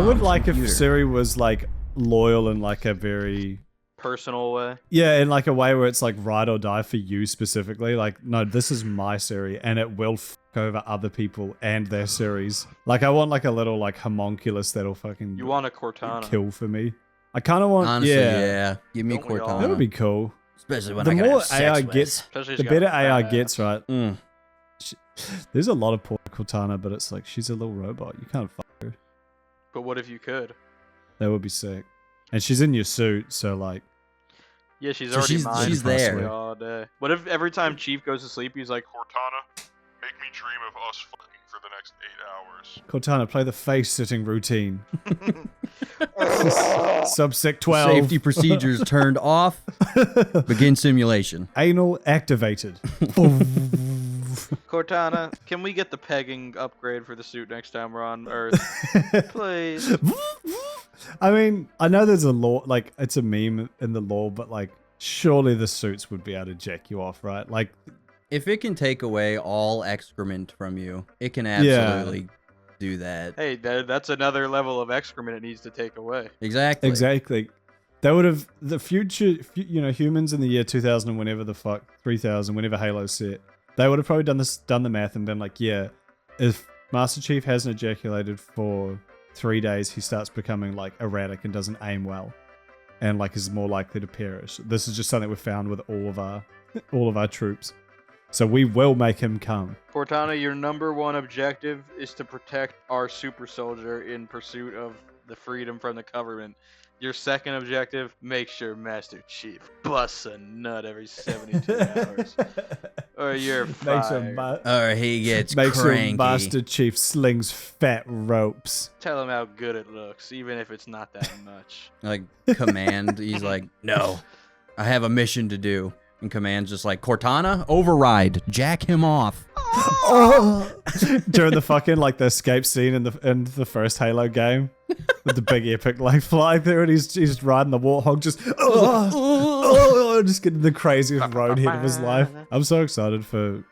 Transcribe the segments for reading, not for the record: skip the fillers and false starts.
would like computer. if Siri was like loyal in like a very personal way. Yeah, in like a way where it's like ride or die for you specifically. Like, no, this is my Siri, and it will fuck over other people and their Siris. Like, I want like a little like homunculus that'll fucking You want a Cortana. kill for me. I kind of want, Honestly, yeah. Give me Don't we all? Cortana. that would be cool. Especially when The I gotta more have sex AI with. gets, Especially the she's got better a fat AI ass. gets, right? Mm. There's a lot of poor Cortana, but it's like she's a little robot. You can't fuck her. But what if you could? That would be sick. And she's in your suit, so like, Yeah, she's So already she's- mine she's there. all day. What if every time Chief goes to sleep, he's like, Cortana, make me dream of us fucking for the next 8 hours. Cortana, play the face-sitting routine. Subsec 12. Safety procedures turned off. Begin simulation. Anal activated. Cortana, can we get the pegging upgrade for the suit next time we're on Earth? Please. I mean, I know there's a law, like, it's a meme in the law, but, like, surely the suits would be able to jack you off, right? Like, If it can take away all excrement from you, it can absolutely do that. Hey, that's another level of excrement it needs to take away. Exactly. exactly. They would have, the future, you know, humans in the year 2000 and whenever the fuck, 3000, whenever Halo's set, they would have probably done the math and been like, yeah, if Master Chief hasn't ejaculated for 3 days, he starts becoming, like, erratic and doesn't aim well. And, like, is more likely to perish. This is just something we've found with all of our troops. So we will make him come. Cortana, your number one objective is to protect our super soldier in pursuit of the freedom from the government. Your second objective, make sure Master Chief busts a nut every 72 hours. Or you're Makes him, fired. Or he gets makes cranky. him Master Chief slings fat ropes. Tell him how good it looks, even if it's not that much. Like, Command, he's like, no, I have a mission to do. And Command's just like, Cortana, override, jack him off. During the fucking like the escape scene in the first Halo game with the big epic like fly there, and he's riding the warthog, just just getting the craziest roadhead of his life. I'm so excited for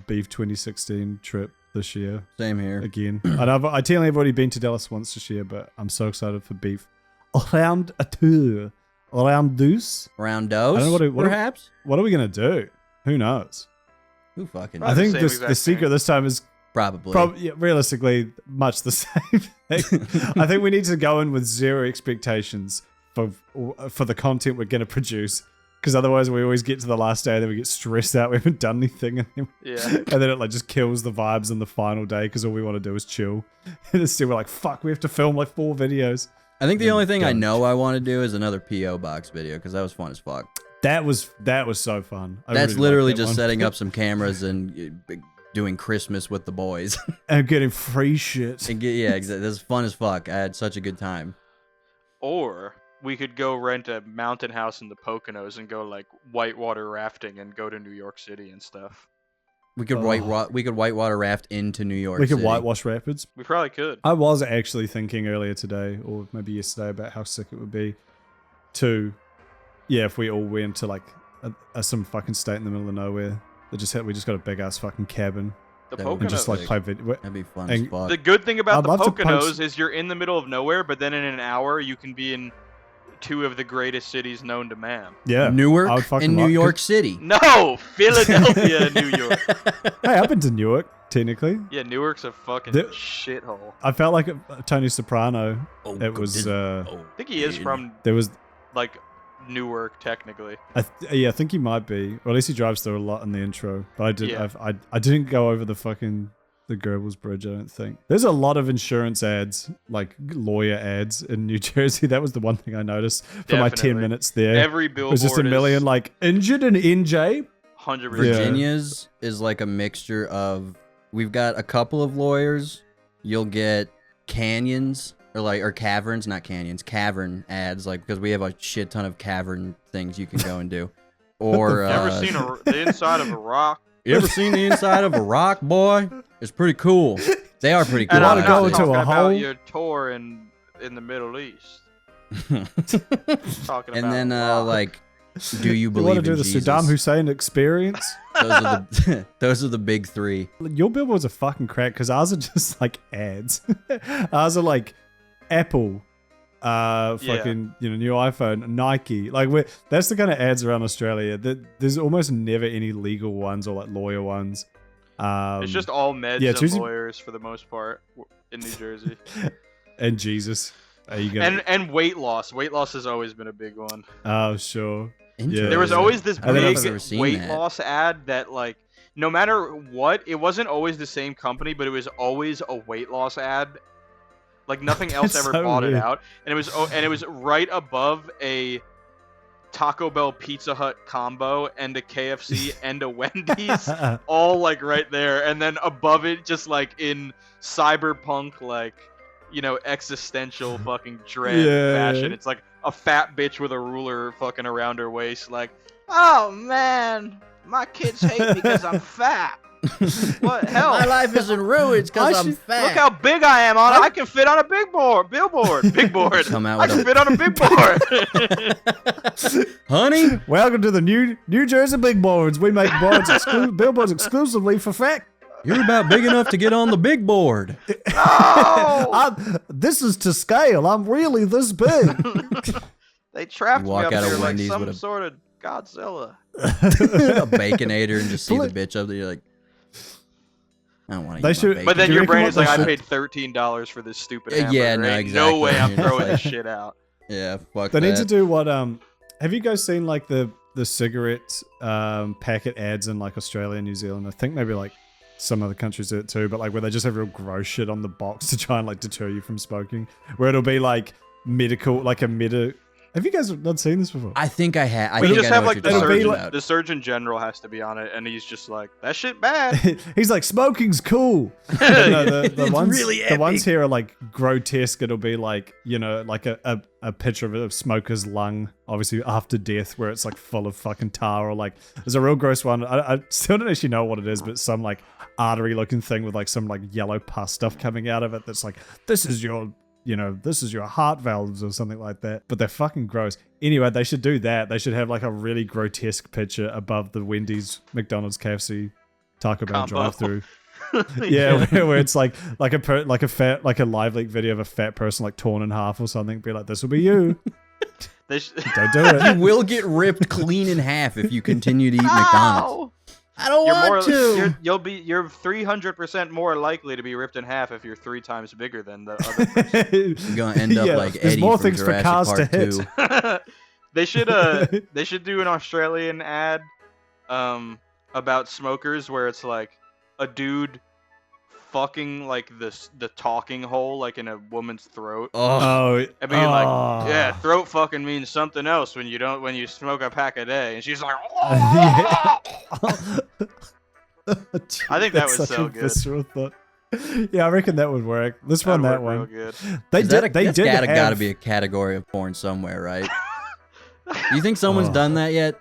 Beef 2016 trip this year Same here. again. And I technically have already been to Dallas once this year, but I'm so excited for Beef around a tour. Around deuce? Round dose, I don't know perhaps? What are we gonna do? Who knows? Who fucking I Probably think the same the exact secret thing. this time is Probably. yeah, realistically much the same thing. I think we need to go in with zero expectations for the content we're gonna produce, because otherwise we always get to the last day and then we get stressed out. We haven't done anything, Yeah. and then it like just kills the vibes on the final day because all we want to do is chill. And instead we're like, fuck, we have to film like 4 videos. I think the only thing I Don't. know I want to do is another P.O. Box video, because that was fun as fuck. That was so fun. I That's really literally liked that just one. setting up some cameras and doing Christmas with the boys. and getting free shit. Yeah, exactly. This is fun as fuck. I had such a good time. Or we could go rent a mountain house in the Poconos and go like whitewater rafting and go to New York City and stuff. We could whitewater raft into New York We could City. whitewash rapids. We probably could. I was actually thinking earlier today, or maybe yesterday, about how sick it would be to, yeah, if we all went to like some fucking state in the middle of nowhere that we just got a big ass fucking cabin The That would and be just like Poconos. play video. That'd be fun And as fuck. The good thing about I'd the love to Poconos post- is you're in the middle of nowhere, but then in an hour you can be in 2 of the greatest cities known to man. Yeah, I would Newark fucking and New like- York City. No, Philadelphia, and New York. Hey, I've been to Newark technically. Yeah, Newark's a fucking The- shithole. I felt like Tony Soprano. Oh, It was I think he is from there was like Newark technically. I think he might be, or at least he drives through a lot in the intro. But I did Yeah. I didn't go over the Goebbels Bridge, I don't think. There's a lot of insurance ads, like lawyer ads in New Jersey. That was the one thing I noticed for my 10 Definitely. minutes there. Every It billboard was just a million, like, injured in NJ. 100%. Virginia's is like a mixture of, we've got a couple of lawyers. You'll get canyons or caverns, not canyons, cavern ads, like, because we have a shit ton of cavern things you can go and do. Or You ever seen the inside of a rock? you ever seen the inside of a rock, boy? It's pretty cool. They are pretty cool. And I'm wanna not go into talking a about hole? your tour in the Middle East. Talking And about then rock. like, do you You believe want in to do the Jesus? Saddam Hussein experience? Those are the big 3. Your billboards are fucking crack because ours are just like ads. Ours are like Apple, fucking new iPhone, Nike. Like that's the kind of ads around Australia. There's almost never any legal ones or like lawyer ones. It's just all meds and lawyers for the most part in New Jersey. And Jesus. You go. And weight loss. Weight loss has always been a big one. Oh, sure. Yeah. There was always this big weight loss ad that, like, no matter what, it wasn't always the same company, but it was always a weight loss ad. Like, nothing else ever bought it out. And it was right above a Taco Bell Pizza Hut combo and a KFC and a Wendy's, all like right there, and then above it, just like in cyberpunk, like, existential fucking dread fashion. It's like a fat bitch with a ruler fucking around her waist, like, oh man, my kids hate me because I'm fat. What hell? My life is in ruins because I'm fat. Look how big I am on. I can fit on a billboard. Big board. Come out I can fit on a big board. Honey, welcome to the New Jersey big boards. We make billboards exclusively for fat. You're about big enough to get on the big board. No! This is to scale. I'm really this big. They trapped me up out here of like Wendy's some with a- sort of Godzilla. A Baconator and just see the bitch up there. You're like, I don't want to eat my bacon. But then your brain is like, I should- paid $13 for this stupid hamburger. Yeah, no, Ain't exactly. no way I'm You're just throwing like- this shit out. Yeah, fuck They that. need to do what have you guys seen like the cigarette packet ads in like Australia and New Zealand? I think maybe like some other countries do it too, but like where they just have real gross shit on the box to try and like deter you from smoking. Where it'll be like medical, like a have you guys not seen this before? I think I have. We think just I know have what like you're talking like- about. the Surgeon General has to be on it, and he's just like, that shit bad. He's like, smoking's cool. But no, the It's ones, really the ones epic. here are like grotesque. It'll be like, like a picture of a smoker's lung, obviously after death, where it's like full of fucking tar, or like there's a real gross one. I still don't actually know what it is, but it's some like artery looking thing with like some like yellow pus stuff coming out of it. That's like, this is your heart valves or something like that. But they're fucking gross. Anyway, they should do that. They should have like a really grotesque picture above the Wendy's, McDonald's, KFC, Taco Bell Combo. drive-through. Yeah, where it's like a live leak video of a fat person like torn in half or something. Be like, this will be you. Don't do You it. will get ripped clean in half if you continue to eat McDonald's. I don't want to. You're 300% more likely to be ripped in half if you're 3 times bigger than the other person. You're gonna end up like there's Eddie more from things for Jurassic cars Park to hit. 2. They should do an Australian ad about smokers where it's like a dude fucking like the talking hole like in a woman's throat. Oh, I mean, like, yeah, throat fucking means something else when you smoke a pack a day. And she's like, I think that That's was such so a good. visceral thought. Yeah, I reckon that would work. Let's run that Real one. good. They that's did gotta have, be a category of porn somewhere, right? You think someone's done that yet?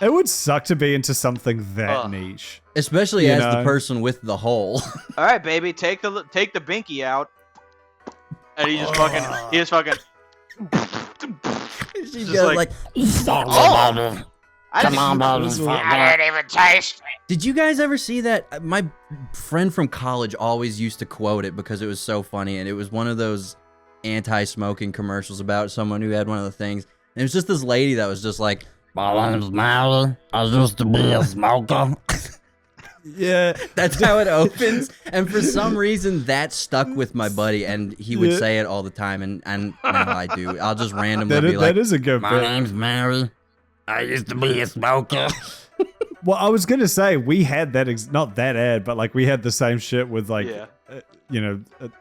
It would suck to be into something that niche. Especially You as know? the person with the hole. All right, baby, take the binky out. And he just fucking She's Just got like- like I didn't even taste it. Did you guys ever see that? My friend from college always used to quote it because it was so funny, and it was one of those anti-smoking commercials about someone who had one of the things. And it was just this lady that was just like, "My name's Mary. I used to be a smoker." Yeah, That's how it opens. And for some reason, that stuck with my buddy, and he would say it all the time. And now I do. I'll just randomly be like, that is a good "My bit. name's Mary. I used to be a smoker." Well, I was gonna say we had that not that ad, but like we had the same shit with like,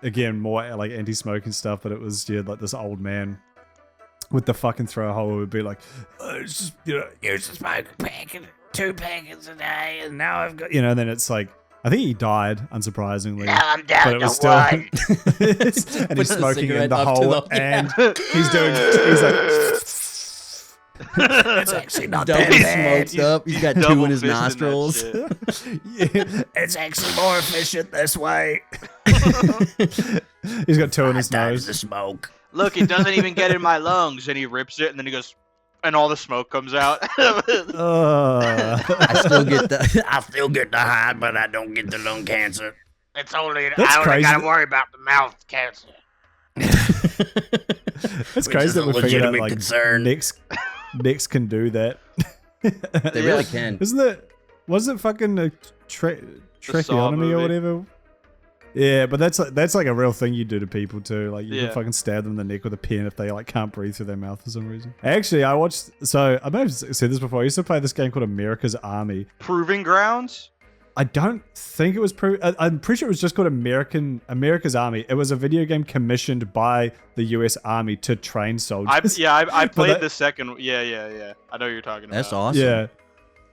again more like anti-smoking stuff. But it was like this old man with the fucking throw hole would be like, it's just, used to smoke a packet, 2 packets a day, and now I've got, and then it's like, I think he died, unsurprisingly. Now I'm down but it to was still, one. and he's Put a smoking in cigarette the up to hole, the- and he's like, it's actually not that Double bad. smoked up. He's got 2 double in his fisting that nostrils. shit. Yeah, it's actually more efficient this way. He's got 2 in his nose. The smoke. Look, it doesn't even get in my lungs. And he rips it, and then he goes, and all the smoke comes out. I still get the high, but I don't get the lung cancer. It's only That's I only crazy. gotta worry about the mouth cancer. It's crazy that we figured out like Next can do that. They really can. Isn't it? Was it fucking a tracheotomy movie. or whatever? Yeah, but that's like a real thing you do to people too. Like you can fucking stab them in the neck with a pen if they like can't breathe through their mouth for some reason. Actually, I watched. So I may have said this before. I used to play this game called America's Army. Proving Grounds. I don't think it was. I'm pretty sure it was just called America's Army. It was a video game commissioned by the U.S. Army to train soldiers. I played the second. Yeah. I know what you're talking about. That's awesome. Yeah.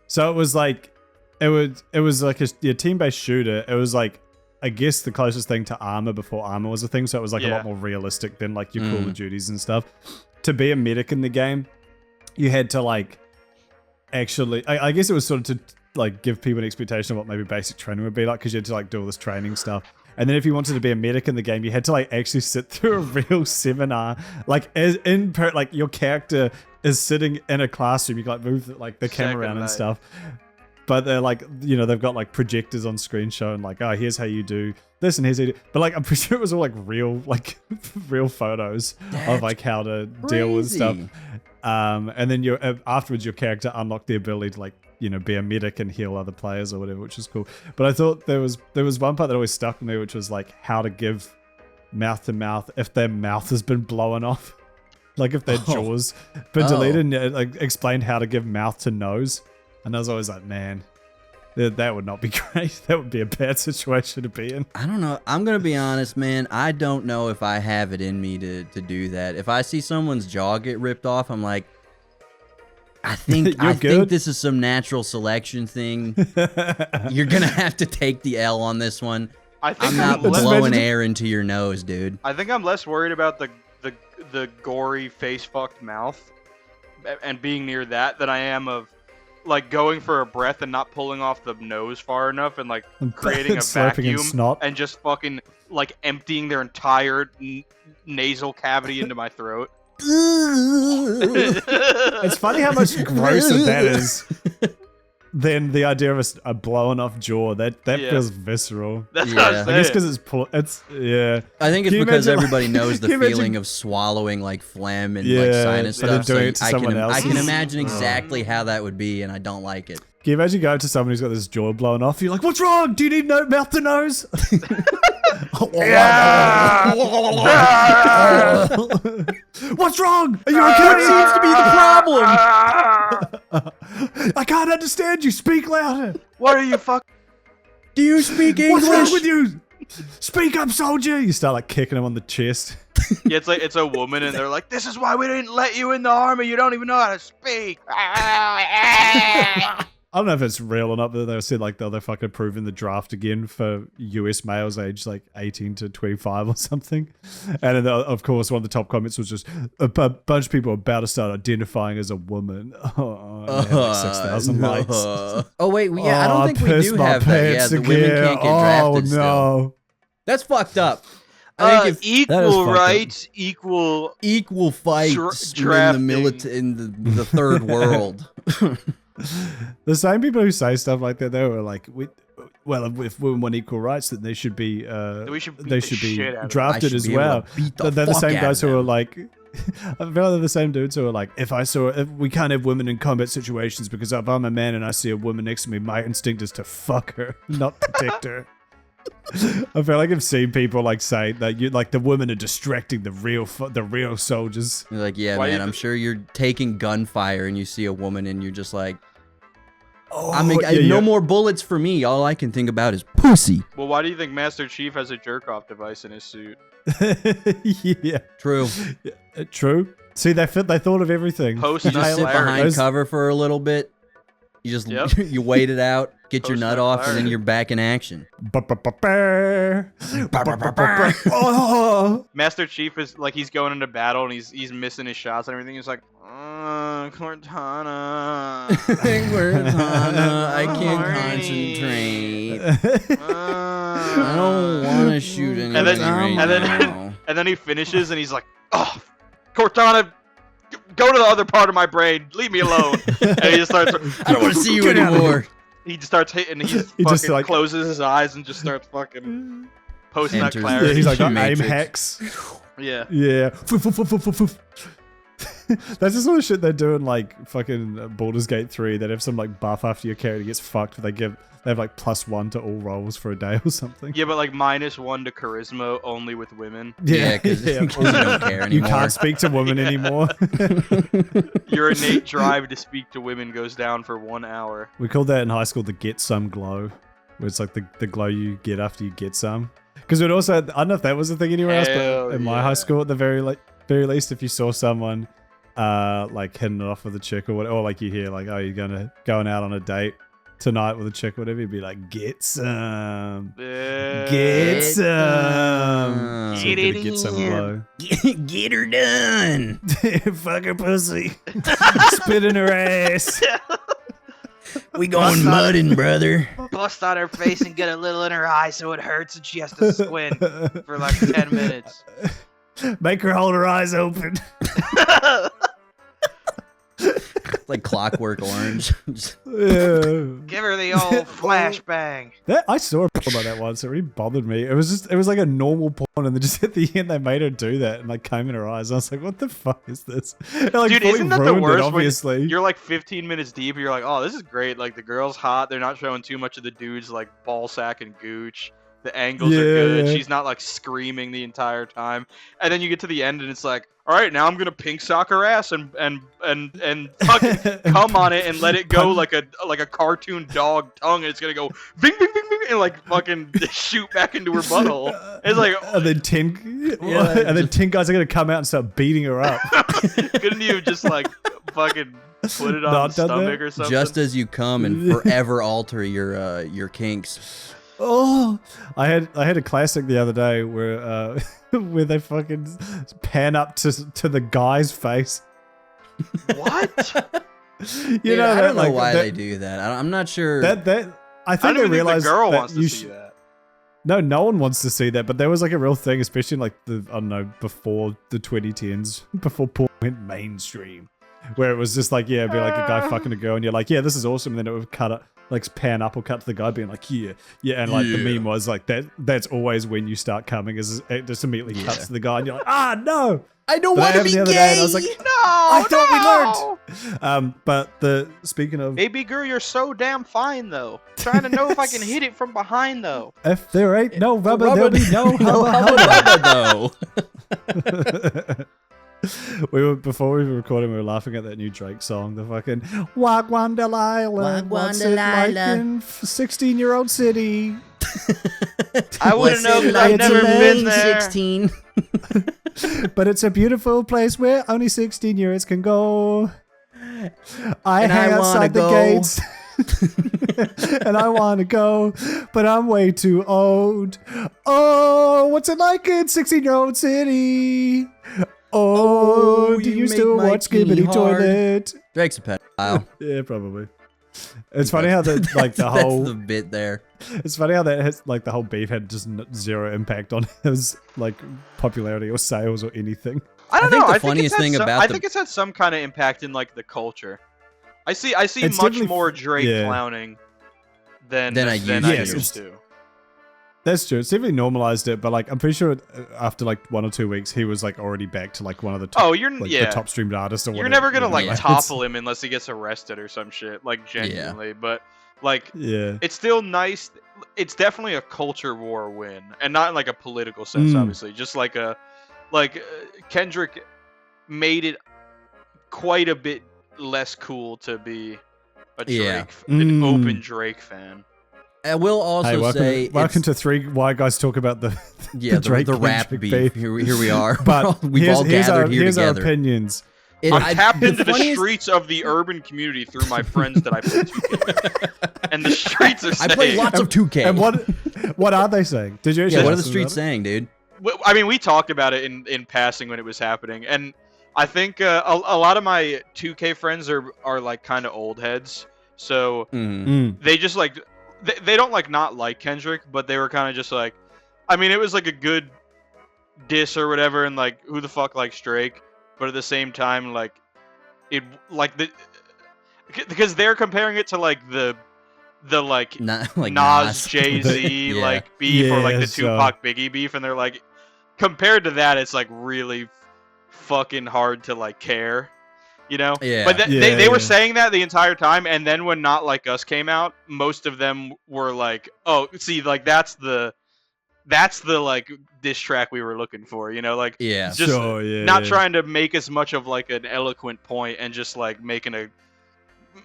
So it was like, it was like a team-based shooter. It was like, I guess the closest thing to Armor before Armor was a thing. So it was like a lot more realistic than like your Call of Duties and stuff. To be a medic in the game, you had to like actually. I guess it was sort of to like give people an expectation of what maybe basic training would be like, because you had to like do all this training stuff. And then if you wanted to be a medic in the game, you had to like actually sit through a real seminar, like like your character is sitting in a classroom. You can like move like the camera around and stuff. But they're like, you know, they've got like projectors on screen showing like, oh, here's how you do this and here's how you do. But like, I'm pretty sure it was all like real photos of like how to deal with stuff. And then afterwards your character unlocked the ability to like, you know, be a medic and heal other players or whatever, which is cool. But I thought there was one part that always stuck with me, which was like how to give mouth to mouth if their mouth has been blown off, like if their jaws been deleted, and like explained how to give mouth to nose. And I was always like, man, that would not be great. That would be a bad situation to be in. I don't know. I'm gonna be honest, man. I don't know if I have it in me to do that. If I see someone's jaw get ripped off, I'm like, I think this is some natural selection thing. You're gonna have to take the L on this one. I'm not blowing air into your nose, dude. I think I'm less worried about the gory face fucked mouth and being near that than I am of like going for a breath and not pulling off the nose far enough and like creating a vacuum and just fucking like emptying their entire nasal cavity into my throat. It's funny how much grosser that is than the idea of a blown off jaw. That feels visceral. That's what I'm saying. I guess because it's I think it's because everybody knows the feeling of swallowing like phlegm and like sinus stuff. Doing it to someone else. I can imagine exactly how that would be, and I don't like it. Can you imagine going to someone who's got this jaw blown off? You're like, what's wrong? Do you need mouth to nose? What's wrong? Are you okay? What seems to be the problem? I can't understand you. Speak louder. What are you Do you speak English? What's wrong with you? Speak up, soldier. You start like kicking him on the chest. Yeah, it's like it's a woman and they're like, this is why we didn't let you in the army. You don't even know how to speak. I don't know if it's real or not, but they said like they're fucking approving the draft again for US males aged like 18 to 25 or something. And then, of course, one of the top comments was just a bunch of people about to start identifying as a woman. Oh, like 6,000 likes. Oh wait, I don't think we do have that. Yeah, the women can't get drafted still. That's fucked up. I think equal rights, equal fights in the third world. The same people who say stuff like that, they were like, if women want equal rights, then they should be drafted as well. They're the same guys who are like, I feel like they're the same dudes who are like, if we can't have women in combat situations because if I'm a man and I see a woman next to me, my instinct is to fuck her, not protect her. I feel like I've seen people like say that the women are distracting the real soldiers. You're like, yeah, man, I'm sure you're taking gunfire and you see a woman and you're just like, no more bullets for me. All I can think about is pussy. Well, why do you think Master Chief has a jerk-off device in his suit? Yeah. True. True. See, they thought of everything. You just sit behind cover for a little bit. You just you wait it out, get your nut off, and then you're back in action. Master Chief is like he's going into battle and he's missing his shots and everything. He's like, Cortana, I can't concentrate. I don't want to shoot anything and then he finishes and he's like, oh, Cortana, go to the other part of my brain. Leave me alone. And he just starts. I don't want to see you anymore. He just starts hitting. He just fucking closes his eyes and just starts fucking. Post nut Enters- Yeah, clarity. he's like, got aim Matrix. hacks. Yeah. Yeah. That's the sort of shit they do in like fucking Baldur's Gate 3. They have some like buff after your character gets fucked. They have like +1 to all rolls for a day or something. Yeah, but like -1 to charisma only with women. Yeah, because you don't care anymore. You can't speak to women anymore. Your innate drive to speak to women goes down for 1 hour. We called that in high school the get some glow, where it's like the glow you get after you get some. Because it also, I don't know if that was a thing anywhere else, Hell but in my yeah. high school, at the very least, if you saw someone like hitting it off with a chick or whatever, or like you hear like, oh, you're going out on a date tonight with a chick or whatever, you'd be like, get some. Get some. So Get we're it gonna get some in. glow. Get her done. Fuck her pussy. Spit in her ass. We going mudding, brother. Bust on her face and get a little in her eye so it hurts and she has to squint for like 10 minutes. Make her hold her eyes open. Like Clockwork Orange. Yeah. Give her the old flashbang. I saw a porn like that once. It really bothered me. It was like a normal porn, and then just at the end they made her do that and like comb in her eyes. I was like, what the fuck is this? It, like, Dude, fully isn't that the ruined it, worst obviously. when you're like 15 minutes deep and you're like, oh, this is great. Like the girl's hot. They're not showing too much of the dude's like ball sack and gooch. The angles are good. Yeah. She's not like screaming the entire time. And then you get to the end and it's like, all right, now I'm gonna pink sock her ass and fucking come on it and let it go like a cartoon dog tongue, and it's gonna go bing bing bing bing and like fucking shoot back into her butthole. It's like, and then 10 guys are gonna come out and start beating her up. couldn't you just like fucking put it on Not the done that? stomach or something? Just as you come and forever alter your kinks. Oh, I had a classic the other day where where they fucking pan up to the guy's face. What? You Dude, know I that, don't know like, why that, they do that. I'm not sure. that I I think don't they even think the realized girl that wants to you see that. No one wants to see that, but there was like a real thing, especially in like the, I don't know, before the 2010s, before porn went mainstream, where it was just like, yeah, it'd be like a guy fucking a girl, and you're like, yeah, this is awesome, and then it would cut it, like pan up or cut to the guy being like, yeah, and like the meme was like that's always when you start coming, is it just immediately cuts to the guy, and you're like, ah, no. I don't But want to that be happened the gay. other day, and I was like, No, I thought no! we learned. But speaking of, Baby girl, you're so damn fine though. Trying to know if I can hit it from behind though. if there ain't no rubber, there'll be no hubba hubba. Before we were recording, we were laughing at that new Drake song, the fucking Wagwandel Island. What's it like in 16-year-old city? I wouldn't know because I've It's never been amazing. there. 16. But it's a beautiful place where only 16-year-olds can go. I And hang I wanna outside the go. gates. And I want to go, but I'm way too old. Oh, what's it like in 16-year-old city? Oh, do you you make still my watch pee Skibbity hard. Toilet? Drake's a pedophile. Yeah, probably. It's funny how the That's whole the bit there. it's funny how that has, like, the whole beef had just zero impact on his like popularity or sales or anything. I don't I think know. the funniest thing about I the- think it's had some kind of impact in like the culture. I see It's much definitely- more Drake yeah. clowning than Than I used used to. to. That's true. It's definitely normalized it, but like I'm pretty sure after like 1 or 2 weeks, he was like already back to like one of the top, Oh, you're like, yeah. the top streamed artists or You're whatever. never gonna you know, like Yeah. topple him unless he gets arrested or some shit. Like genuinely, but like Yeah. it's still nice. It's definitely a culture war win, and not in like a political sense, obviously. Just like Kendrick made it quite a bit less cool to be a Drake, Yeah. an open Drake fan. I will also Hey, say welcome it's- to 3 white guys talk about the the Drake rap Kendrick beef. Here we are. But We've here's, all here's gathered our, here here's our together. opinions. I'm tapped into the funniest- streets of the urban community through my friends that I play 2K with. And the streets are I saying... play lots of 2K. And what are they saying? Did you actually yeah, what are the listen streets about it? saying, dude? I mean, we talked about it in passing when it was happening, and I think a lot of my 2K friends are like kind of old heads, so they just like they don't like not like Kendrick, but they were kind of just like, I mean, it was like a good diss or whatever, and like who the fuck likes Drake, but at the same time like it like the because they're comparing it to like the the like Not like Nas Jay-Z Yeah. like beef or like the Yeah, so- Tupac Biggie beef, and they're like, compared to that, it's like really fucking hard to like care, you know? Yeah. But Yeah, they were yeah. saying that the entire time, and then when Not Like Us came out, most of them were like, oh, see, like that's the like diss track we were looking for, you know? Like Yeah. just Sure, yeah, not yeah. trying to make as much of like an eloquent point and just like making like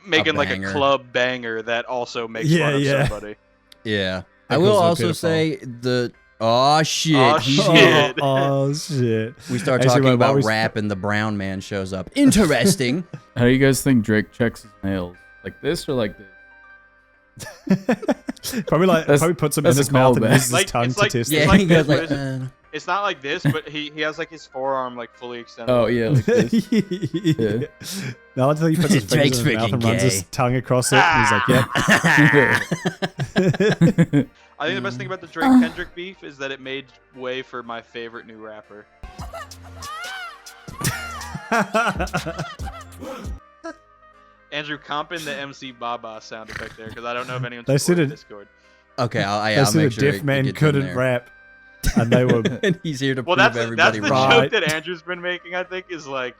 a banger. club banger that also makes Yeah, fun of yeah. somebody. Yeah. That I will goes like also pedophile. say the oh shit. Aw, he's shit. here. Oh shit. We start Actually, talking while about we- rap and the brown man shows up. Interesting. How do you guys think Drake checks his nails? Like this or like this? Probably puts them in that's a his mouth and callback. uses his Like, tongue it's to like- test it's it. Yeah, like he goes this, like but it's not like this, but he has like his forearm like fully extended. Oh yeah, like this. yeah. No, I think he puts his Drake's fingers in his mouth freaking and runs his gay. tongue across it. And he's like, "Yep." I think the best thing about the Drake Kendrick beef is that it made way for my favorite new rapper. Andrew, comp in the MC Baba sound effect there, because I don't know if anyone's They said recording it- Discord. Okay, They I'll said make a sure deaf it man gets in couldn't there. rap, and they were And he's here to Well, prove that's everybody the wrong. joke that Andrew's been making. I think is like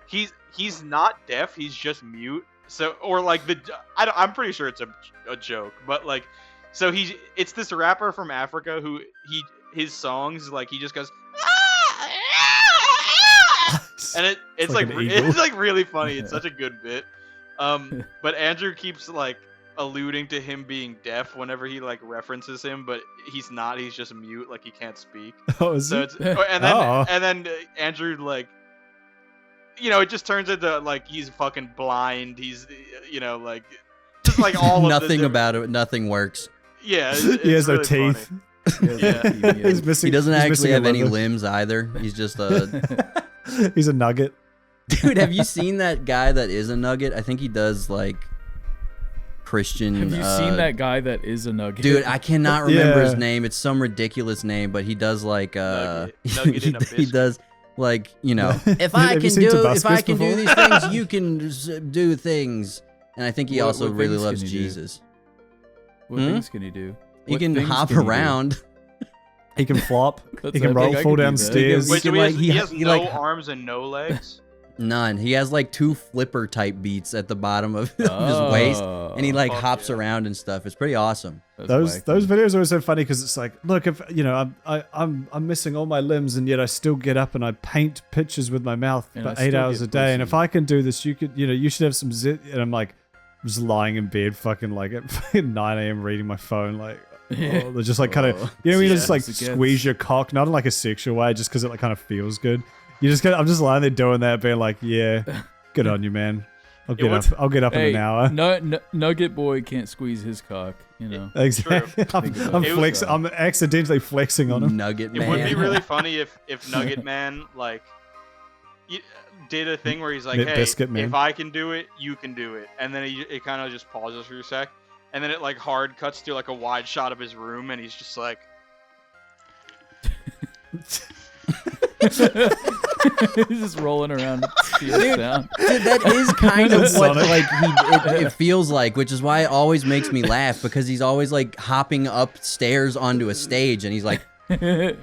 he's not deaf. He's just mute. So or like I'm pretty sure it's a joke, but like so it's this rapper from Africa who his songs like he just goes and it's like like an eagle. it's like really funny. It's such a good bit. But Andrew keeps like alluding to him being deaf whenever he like references him, but he's not. He's just mute, like he can't speak. Oh, is So he? it's and then Oh. Andrew like, you know, it just turns into like he's fucking blind. He's you know like just like all of the Nothing different- about it. Nothing works. Yeah, He has no really teeth. funny. Yeah. He's missing. He doesn't he's actually missing a have any liver. limbs either. He's just a He's a nugget. dude. Have you seen that guy that is a nugget? I think he does like Christian. Have you seen that guy that is a nugget? Dude, I cannot remember his Yeah. name. It's some ridiculous name, but he does like Nugget he, in a he biscuit. does like, you know, if I Have you can seen do Tabascos before? these things, you can do things. And I think he What- also what really things loves can he do? Jesus. What Hmm? things can he do? He What can things hop can he do? around. He can flop. That's He can I roll, think I fall could do down that. stairs. Wait, He so can, he has, like- he has he, no like- arms and no legs? None. He has like 2 flipper type beats at the bottom of his waist, and he like Fuck hops yeah. around and stuff. It's pretty awesome. That's Those wacky. those videos are always so funny because it's like, look, if you know, I'm missing all my limbs and yet I still get up and I paint pictures with my mouth And for I 8 still hours get a day. And pussy. if I can do this, you could, you know, you should have some zit. And I'm like, just lying in bed, fucking like at fucking 9 a.m. reading my phone, like. Yeah. Oh, they're just like kind of, Oh. you know, when you Yeah. just like It's a gift. squeeze your cock, not in like a sexual way, just because it like kind of feels good. You just I'm just lying there doing that, being like, yeah, good on you, man. I'll get what's- up. I'll get up Hey, in an hour. Nugget boy can't squeeze his cock. You know. Exactly. I'm, Think about I'm it. flexing. I'm accidentally flexing on him. Nugget It man. would be really funny if Nugget Man like did a thing where he's like, Limp "Hey, Bizkit Man. if I can do it, you can do it," and then it kind of just pauses for a sec, and then it like hard cuts to like a wide shot of his room, and he's just like, He's just rolling around. To the sound. Dude, that is kind of what Sonic. like it feels like, which is why it always makes me laugh because he's always like hopping upstairs onto a stage and he's like, Ding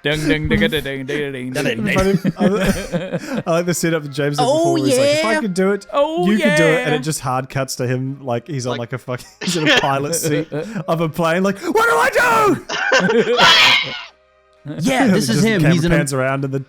ding ding ding ding ding ding. I like the setup that James did Oh, before. Where he's like, if I yeah. can do it, Oh, you can do it, and yeah. it just hard cuts to him like he's on Like- like a fucking he's in a pilot seat of a plane. Like, what do I do? yeah, this is Just the him. camera He's pans around, and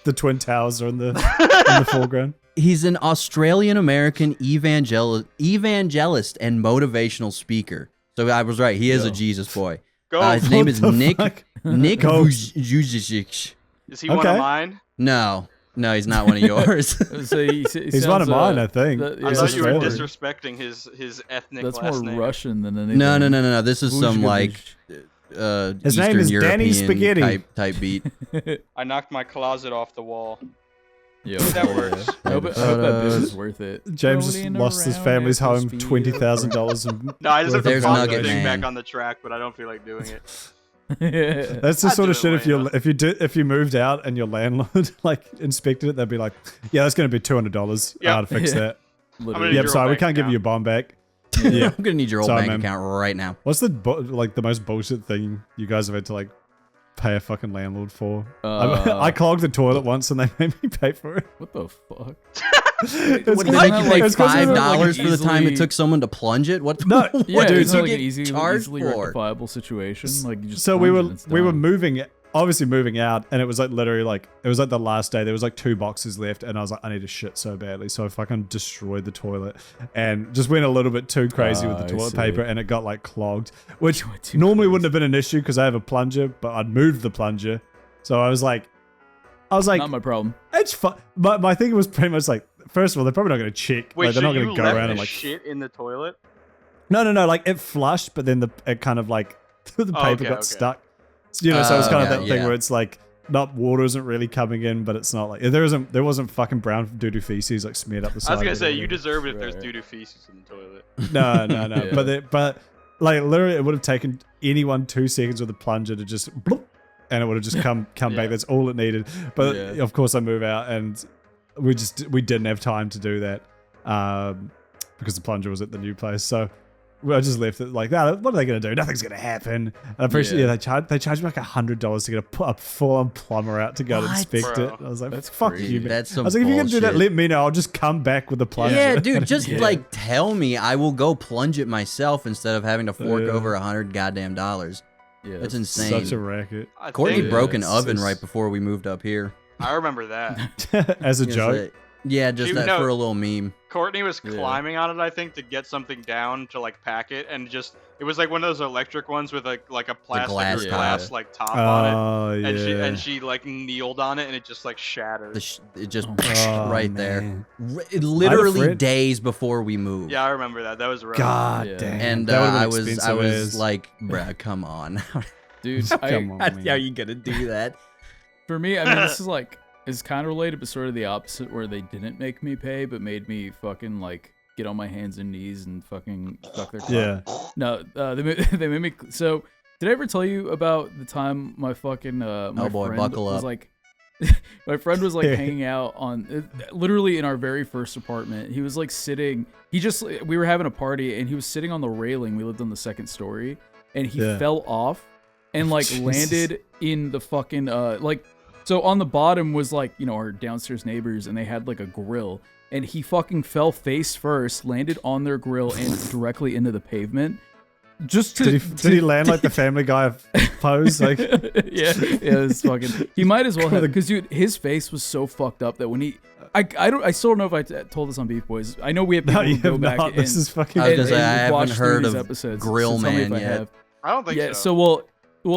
the twin towers are in the foreground. he's an Australian American evangelist and motivational speaker. So I was right. He is a Jesus boy. "Go." His name is What the Nick fuck? Go. Go. Vujicic. Is he one okay. of mine? No, he's not one of yours. So he He's one of mine, I think. I He's thought you were Australian. disrespecting his ethnic That's last more name. Russian than anything. No. This is some like His Eastern name is Danny European Spaghetti. type beat. I knocked my closet off the wall. Yo, That yeah. works. I hope that bit was worth it. James just Rolling lost his around family's at his home feet. $20,000. No, I just have to There's pause the Nugget thing Man. back on the track, but I don't feel like doing it. That's the I'd sort do of it shit later. if you moved out and your landlord like inspected it, they'd be like, yeah, that's going to be $200 Yeah. to fix Yeah. that. gonna Literally. need Yep, your sorry, we bank can't give account. you your bomb back. Yeah. I'm gonna need your old Sorry, bank man. account right now. What's the the most bullshit thing you guys have had to like pay a fucking landlord for? I clogged the toilet once and they made me pay for it. What the fuck? What, did like- they make you it's pay 'cause it was, $5 for the time it easily- took someone to plunge it? What? No, Yeah, what dude, it's did like you an get easily charged easily for? rectifiable situation. Like you just So we plunge were and it's we were done. moving, obviously moving out, and it was like literally like it was like the last day. There was like 2 boxes left, and I was like, I need to shit so badly, so I fucking destroyed the toilet and just went a little bit too crazy with the I toilet see. paper, and it got like clogged, which You went too normally crazy. wouldn't have been an issue because I have a plunger, but I'd moved the plunger, so I was like, Not my problem. it's fun. But my thing was pretty much like, first of all, they're probably not going to check. Wait, like, they're so not going you to go left around the and like shit in the toilet? No, like it flushed, but then it kind of like the paper okay, got okay. stuck. So, so it was kind of yeah, that thing yeah. where it's like not water isn't really coming in, but it's not like there wasn't fucking brown doo-doo feces like smeared up the side. I was gonna of it say or you whatever. deserve it if there's Right. doo-doo feces in the toilet. No. Yeah. But like literally, it would have taken anyone 2 seconds with a plunger to just bloop, and it would have just come Yeah. back. That's all it needed. But Yeah. of course, I move out, and we didn't have time to do that because the plunger was at the new place. So I just left it like that. What are they going to do? Nothing's going to happen. And I'm pretty sure Yeah. they charged me like $100 to get a full-on plumber out to go and What? inspect Bro. it. I was like, That's fuck crazy. you, man. That's some I was like, if you're going to do that, bullshit. let me know. I'll just come back with the plunger. Yeah, dude, just Yeah. like tell me. I will go plunge it myself instead of having to fork Yeah. over $100 goddamn dollars. Yeah, That's insane. Such a racket. I Courtney think- broke an it's- oven it's- right before we moved up here. I remember that. As a Yes, joke. Yeah, just You that know- for a little meme. Courtney was Yeah. climbing on it, I think, to get something down to like pack it, and just it was like one of those electric ones with like a plastic glass or top. glass like top on it. Oh, yeah. And she like kneeled on it and it just like shattered. It just Oh, right there. man. Literally friend- days before we moved. Yeah, I remember that. That was rough. God Yeah. damn. And That would've been I was expensive as- like, bruh, come on. dude. Come on, How man. are you gonna do that? For me, I mean, this is like it's kind of related, but sort of the opposite, where they didn't make me pay, but made me fucking like get on my hands and knees and fucking fuck their cock. Yeah. No, they made me. So, did I ever tell you about the time my fucking my boy, friend buckle was up. like, my friend was like hanging out on literally in our very first apartment. He was like sitting. We were having a party and he was sitting on the railing. We lived on the 2nd story, and he Yeah. fell off and like Jesus. landed in the fucking like. So on the bottom was like, our downstairs neighbors, and they had like a grill, and he fucking fell face first, landed on their grill and directly into the pavement. Just to, Did he land like the Family Guy pose? Like, yeah, it's fucking. He might as well have, because dude, his face was so fucked up that when he, I still don't know if I told this on Beef Boys. I know we have people no, you who go have back not. and, This is fucking. I was gonna and say, I haven't watch through heard these of episodes, Grill so tell me if Man I yet. have. I don't think Yeah, so.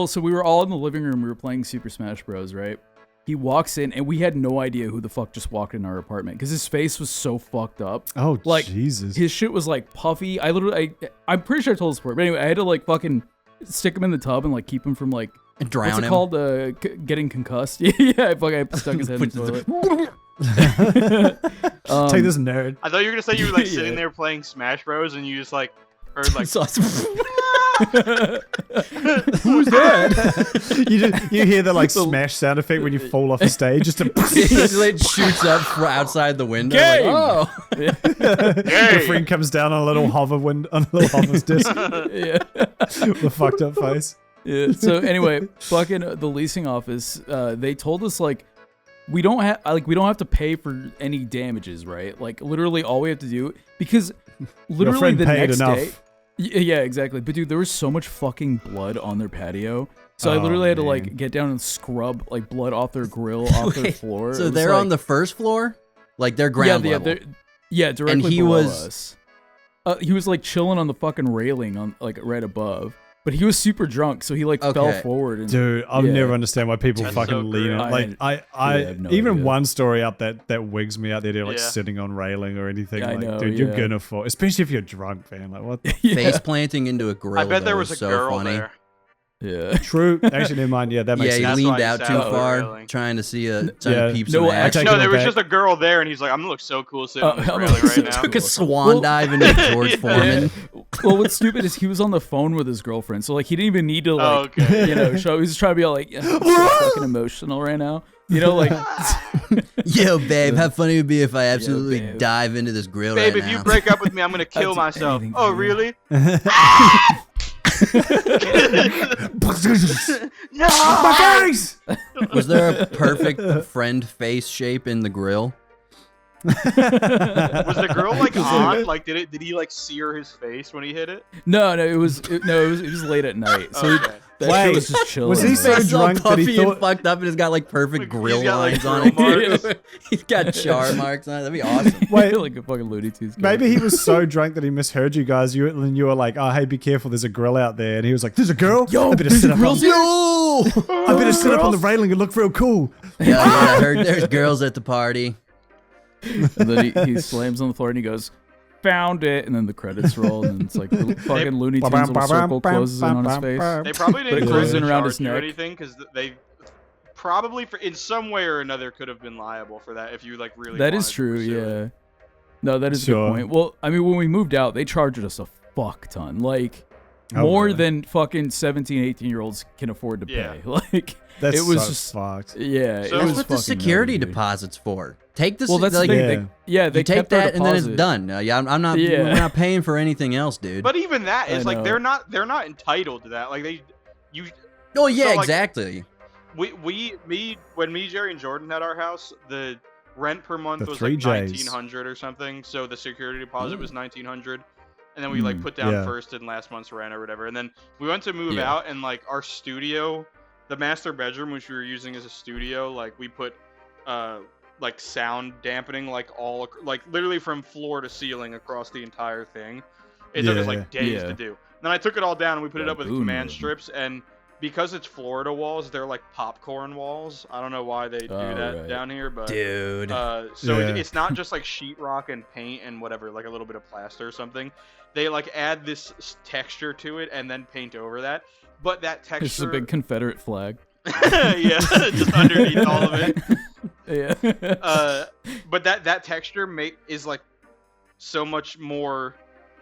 so we were all in the living room. We were playing Super Smash Bros. Right? He walks in, and we had no idea who the fuck just walked in our apartment because his face was so fucked up. Oh, like, Jesus. His shit was like puffy. I'm pretty sure I told this before, but anyway, I had to like fucking stick him in the tub and like keep him from like Drown what's it him. called? Getting concussed. Yeah, I stuck his head in the toilet. Take this nerd. I thought you were gonna say you were like sitting Yeah. there playing Smash Bros and you just like heard like Who's that? you hear the like smash sound effect when you fall off a stage. Just a It shoots up from outside the window. Like, Game! oh, the friend comes down on a little hover on a little hover's disc Yeah. with a fucked up face. Yeah. So anyway, fucking the leasing office, they told us like we don't have to pay for any damages, right? Like literally all we have to do, because literally friend the paid next enough. day. Yeah, exactly. But dude, there was so much fucking blood on their patio. So I Oh, literally had to man. like get down and scrub like blood off their grill, off their Wait, floor. so they're on the first floor, like they're ground level. Directly And he below was- us. He was like chilling on the fucking railing on like right above. But he was super drunk, so he like fell Okay. forward. And, Dude, I'll Yeah. never understand why people That's fucking so lean on. great. Like I have no even idea. one story up that wigs me out. The idea of like Yeah. sitting on railing or anything. I Like, know, dude, you're yeah. gonna fall, especially if you're drunk, man. Like what? The yeah. Face planting into a grill. I bet there though, was a is so girl funny. there. Yeah. True. Actually, never mind. Yeah, that makes Yeah, he That's sense. why leaned he out sat too on the far, railing. trying to Yeah. peep No, some I action. take No, it there was back. just a girl there, and he's like, "I'm gonna look so cool sitting on this I'm railing gonna right look now." so Took a cool. swan Well- dive into George Yeah. Foreman. Well, what's stupid is he was on the phone with his girlfriend, so like he didn't even need to like, Okay. show. He was just trying to be all like, I'm so fucking emotional right now, like. Yo, babe, how funny it would be if I babe. absolutely dive into this grill Babe, right if you now. break up with me, I'm gonna kill do myself. anything Oh, for you. really? No! My face! Was there a perfect friend face shape in the grill? Was the girl like on? Like, did he like sear his face when he hit it? No, it was late at night. So Okay. that Wait, shit was just chilling. was he His so face all drunk that he puffy thought- and fucked up and it's got like perfect Like, grill he's got, like, lines on grill it. marks. He's got char marks on it. That'd be awesome. Wait, like a fucking Looney Tunes. maybe he was so drunk that he misheard you guys. And you were like, "Oh, hey, be careful! There's a grill out there." And he was like, "There's a girl. Yo, I better there's sit a up. girl On, here?" I better sit up on the railing and look real cool." Yeah, I heard there's girls at the party. And then he slams on the floor and he goes, "Found it!" And then the credits roll and it's like the fucking Looney Tunes little circle closes in on his face. They probably But didn't it closes in around charge his you neck. anything because they probably, in some way or another, could have been liable for that if you like really. That is wanted to true, pursue it. yeah. No, that is a Sure. good point. Well, I mean, when we moved out, they charged us a fuck ton. Like, Oh, more really? than fucking 17, 18-year-olds can afford to Yeah. pay. Like, That's it was so just, fucked. yeah, So- it That's was what the fucking security nutty, dude. deposit's for. Take this. Well, that's like, the thing. Yeah. They you take kept our that and then it's deposit. done. I'm not. Yeah. We're not paying for anything else, dude. But even that I is like know. they're not entitled to that. Like oh yeah, so, like, exactly. when me, Jerry, and Jordan had our house, the rent per month The was three like J's. 1900 or something. So the security deposit was 1900, and then we like put down Yeah. first and last month's rent or whatever. And then we went to move Yeah. out, and like our studio, the master bedroom, which we were using as a studio, like we put like sound dampening like literally from floor to ceiling across the entire thing. It took us Yeah. like days Yeah. to do. Then I took it all down and we put it up with Baboon command mode. strips, and because it's Florida walls, they're like popcorn walls. I don't know why they do that right. down here, but Dude. so Yeah. it's not just like sheetrock and paint and whatever, like a little bit of plaster or something. They like add this texture to it and then paint over that. But that texture, It's a big Confederate flag. yeah, just underneath all of it. Yeah. But that texture is like so much more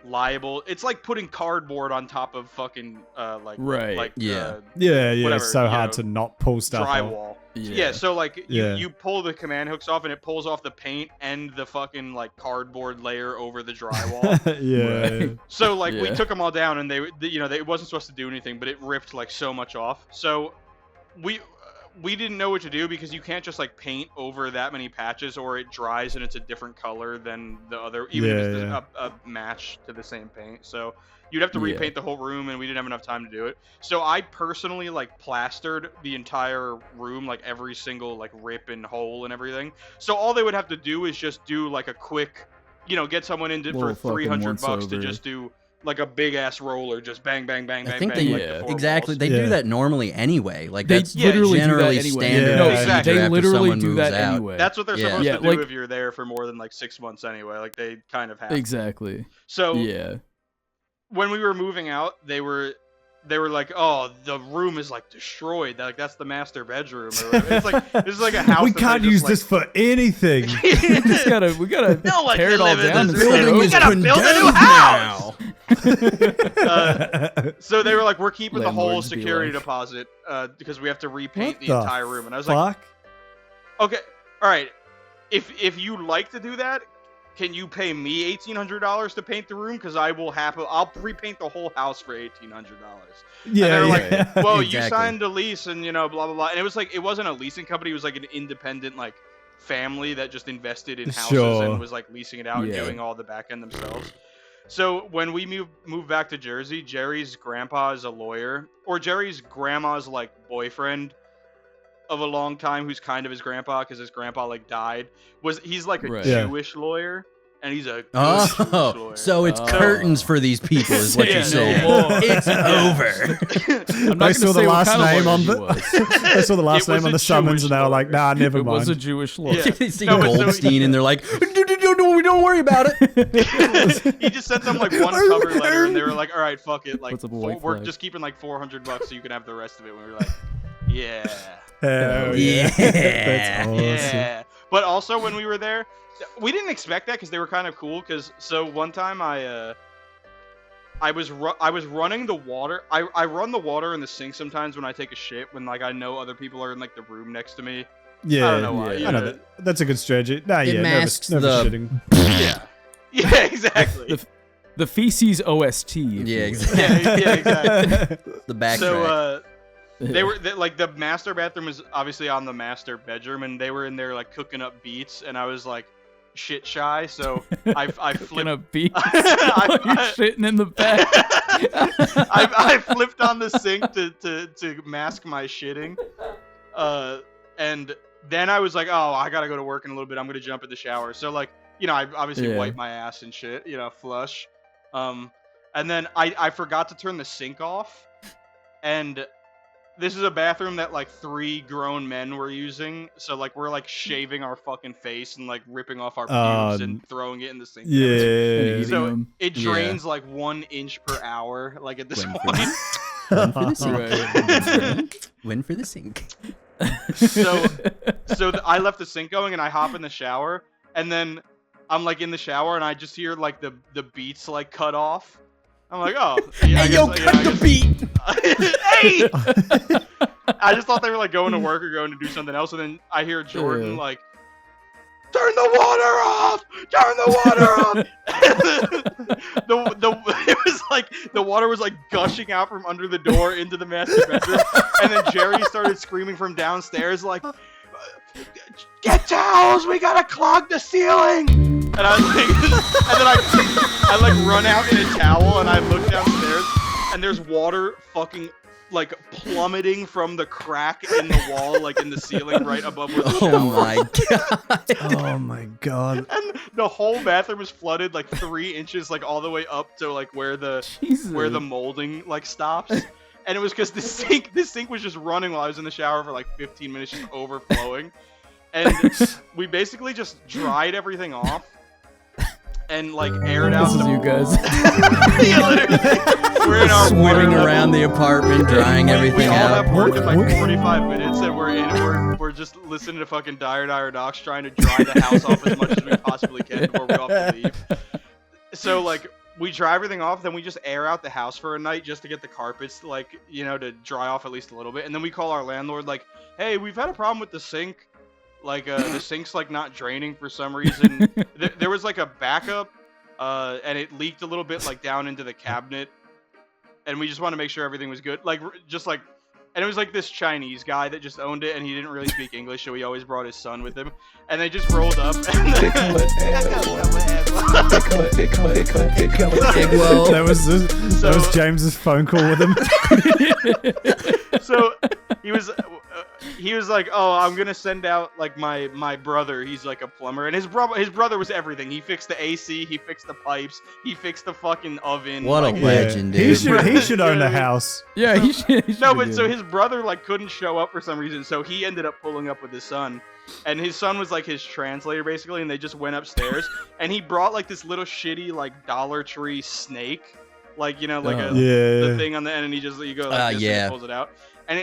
liable. It's like putting cardboard on top of fucking Right. Yeah. Yeah, whatever, it's so you hard know, to not pull stuff off. drywall. Yeah, so like Yeah. you pull the command hooks off and it pulls off the paint and the fucking like cardboard layer over the drywall. Yeah. Right. So like we Yeah. took them all down and they it wasn't supposed to do anything, but it ripped like so much off. So we didn't know what to do because you can't just like paint over that many patches or it dries and it's a different color than the other, even if it's Yeah. a match to the same paint. So you'd have to Yeah. repaint the whole room and we didn't have enough time to do it. So I personally like plastered the entire room, like every single like rip and hole and everything. So all they would have to do is just do like a quick, get someone in for Little fucking $300 to once-over. just do like a big ass roller, just bang, bang, bang, I bang, think bang. they like the four exactly. walls. They Yeah. do that normally anyway. Like They that's literally generally do that anyway. standard. Yeah, procedure exactly. They after literally someone do moves that out. anyway. That's what they're Yeah. supposed Yeah, to do like- if you're there for more than like 6 months anyway. Like they kind of have. to. Exactly. So Yeah. when we were moving out, they were like, "Oh, the room is like destroyed. Like that's the master bedroom." Or whatever. It's like this is like a house. We that can't they use just, this for anything. we gotta No one tear can it all live in down this and building. start We over. gotta build a new house. now. So they were like, "We're keeping the whole Landlords be security like- deposit because we have to repaint What the the entire room." And I was like, Fuck. "Okay, all right. If you like to do that, can you pay me $1,800 to paint the room? Because I'll repaint the whole house for $1,800." Yeah, they're like, yeah. Well, you Exactly. signed a lease and blah blah blah. And it was like it wasn't a leasing company. It was like an independent like family that just invested in houses Sure. and was like leasing it out and Yeah. doing all the back end themselves. So when we moved back to Jersey, Jerry's grandpa is a lawyer, or Jerry's grandma's like boyfriend of a long time, who's kind of his grandpa because his grandpa like died. He's like a Right. Yeah. Jewish lawyer, and he's a good Jewish Oh, lawyer. so it's Oh. curtains for these people, is what Yeah, you're saying. no more. It's Yeah. over. I'm not They gonna saw the say what last kind of name lawyer on he the. was. They saw the last It was name on a the summons, Jewish and they were like, lawyer. "Nah, never It was a mind." Jewish lawyer. Yeah. They see No, but so Goldstein and they're like, don't worry about it. He just sent them like one cover letter, and they were like, "All right, fuck it. Like, Puts up a white we're flag. just keeping like $400 so you can have the rest of it." And we were like, "Yeah, Hell Yeah. That's awesome. yeah." But also when we were there, we didn't expect that because they were kind of cool. So one time I was running the water. I run the water in the sink sometimes when I take a shit when like I know other people are in like the room next to me. Yeah, I don't know why. I know that's a good strategy. Nah, It yeah, masks nervous shitting. Yeah, exactly. The feces OST. Yeah, exactly. Yeah, exactly. The backtrack. So like the master bathroom was obviously on the master bedroom, and they were in there like cooking up beats, and I was like shit shy, so I flipped Gonna be you're I shitting in the back. I flipped on the sink to mask my shitting, and then I was like, oh, I gotta go to work in a little bit. I'm gonna jump in the shower. So like, you know, I obviously wiped my ass and shit, you know, flush. And then I forgot to turn the sink off, and this is a bathroom that like 3 grown men were using, so like we're like shaving our fucking face and like ripping off our pubes and throwing it in the sink. Yeah. So it drains like 1 inch per hour, like at this point. One for the sink. Right. One for the sink. So I left the sink going and I hop in the shower, and then I'm like in the shower and I just hear like the beats like cut off. I'm like, oh, yeah, Hey, yo, cut the beat. Hey! I just thought they were like going to work or going to do something else, and then I hear Jordan like, turn the water off! Turn the water off! It was like the water was like gushing out from under the door into the master bedroom, and then Jerry started screaming from downstairs like, get towels! We gotta clog the ceiling! And I was like, and then I like run out in a towel and I look downstairs and there's water fucking like plummeting from the crack in the wall, like in the ceiling right above where the shower. Oh my god. Oh my god. And the whole bathroom is flooded like 3 inches, like all the way up to like where the molding like stops. And it was because this sink was just running while I was in the shower for like 15 minutes, just overflowing. And we basically just dried everything off and like aired out. This is you guys. Yeah, literally. We're in our Swimming around the apartment, drying everything we all out. have work in like 45 minutes, and we're just listening to fucking Dire Docs, trying to dry the house off as much as we possibly can before we all have to leave. So like we dry everything off, then we just air out the house for a night just to get the carpets like, you know, to dry off at least a little bit, and then we call our landlord like, hey, we've had a problem with the sink. Like, the sink's, like, not draining for some reason. There was, like, a backup, and it leaked a little bit, like, down into the cabinet. And we just want to make sure everything was good. Like, just, like... And it was, like, this Chinese guy that just owned it, and he didn't really speak English, so he always brought his son with him. And they just rolled up, and That was James's phone call with him. So he was like, oh, I'm gonna send out like my brother. He's like a plumber, and his brother was everything. He fixed the AC, he fixed the pipes, he fixed the fucking oven. What like, a legend, He dude. he should own a house. Yeah, he should. No, but so his brother like couldn't show up for some reason, so he ended up pulling up with his son. And his son was like his translator basically, and they just went upstairs and he brought like this little shitty like Dollar Tree snake. Like, you know, like the thing on the end, and you go like this and he pulls it out. And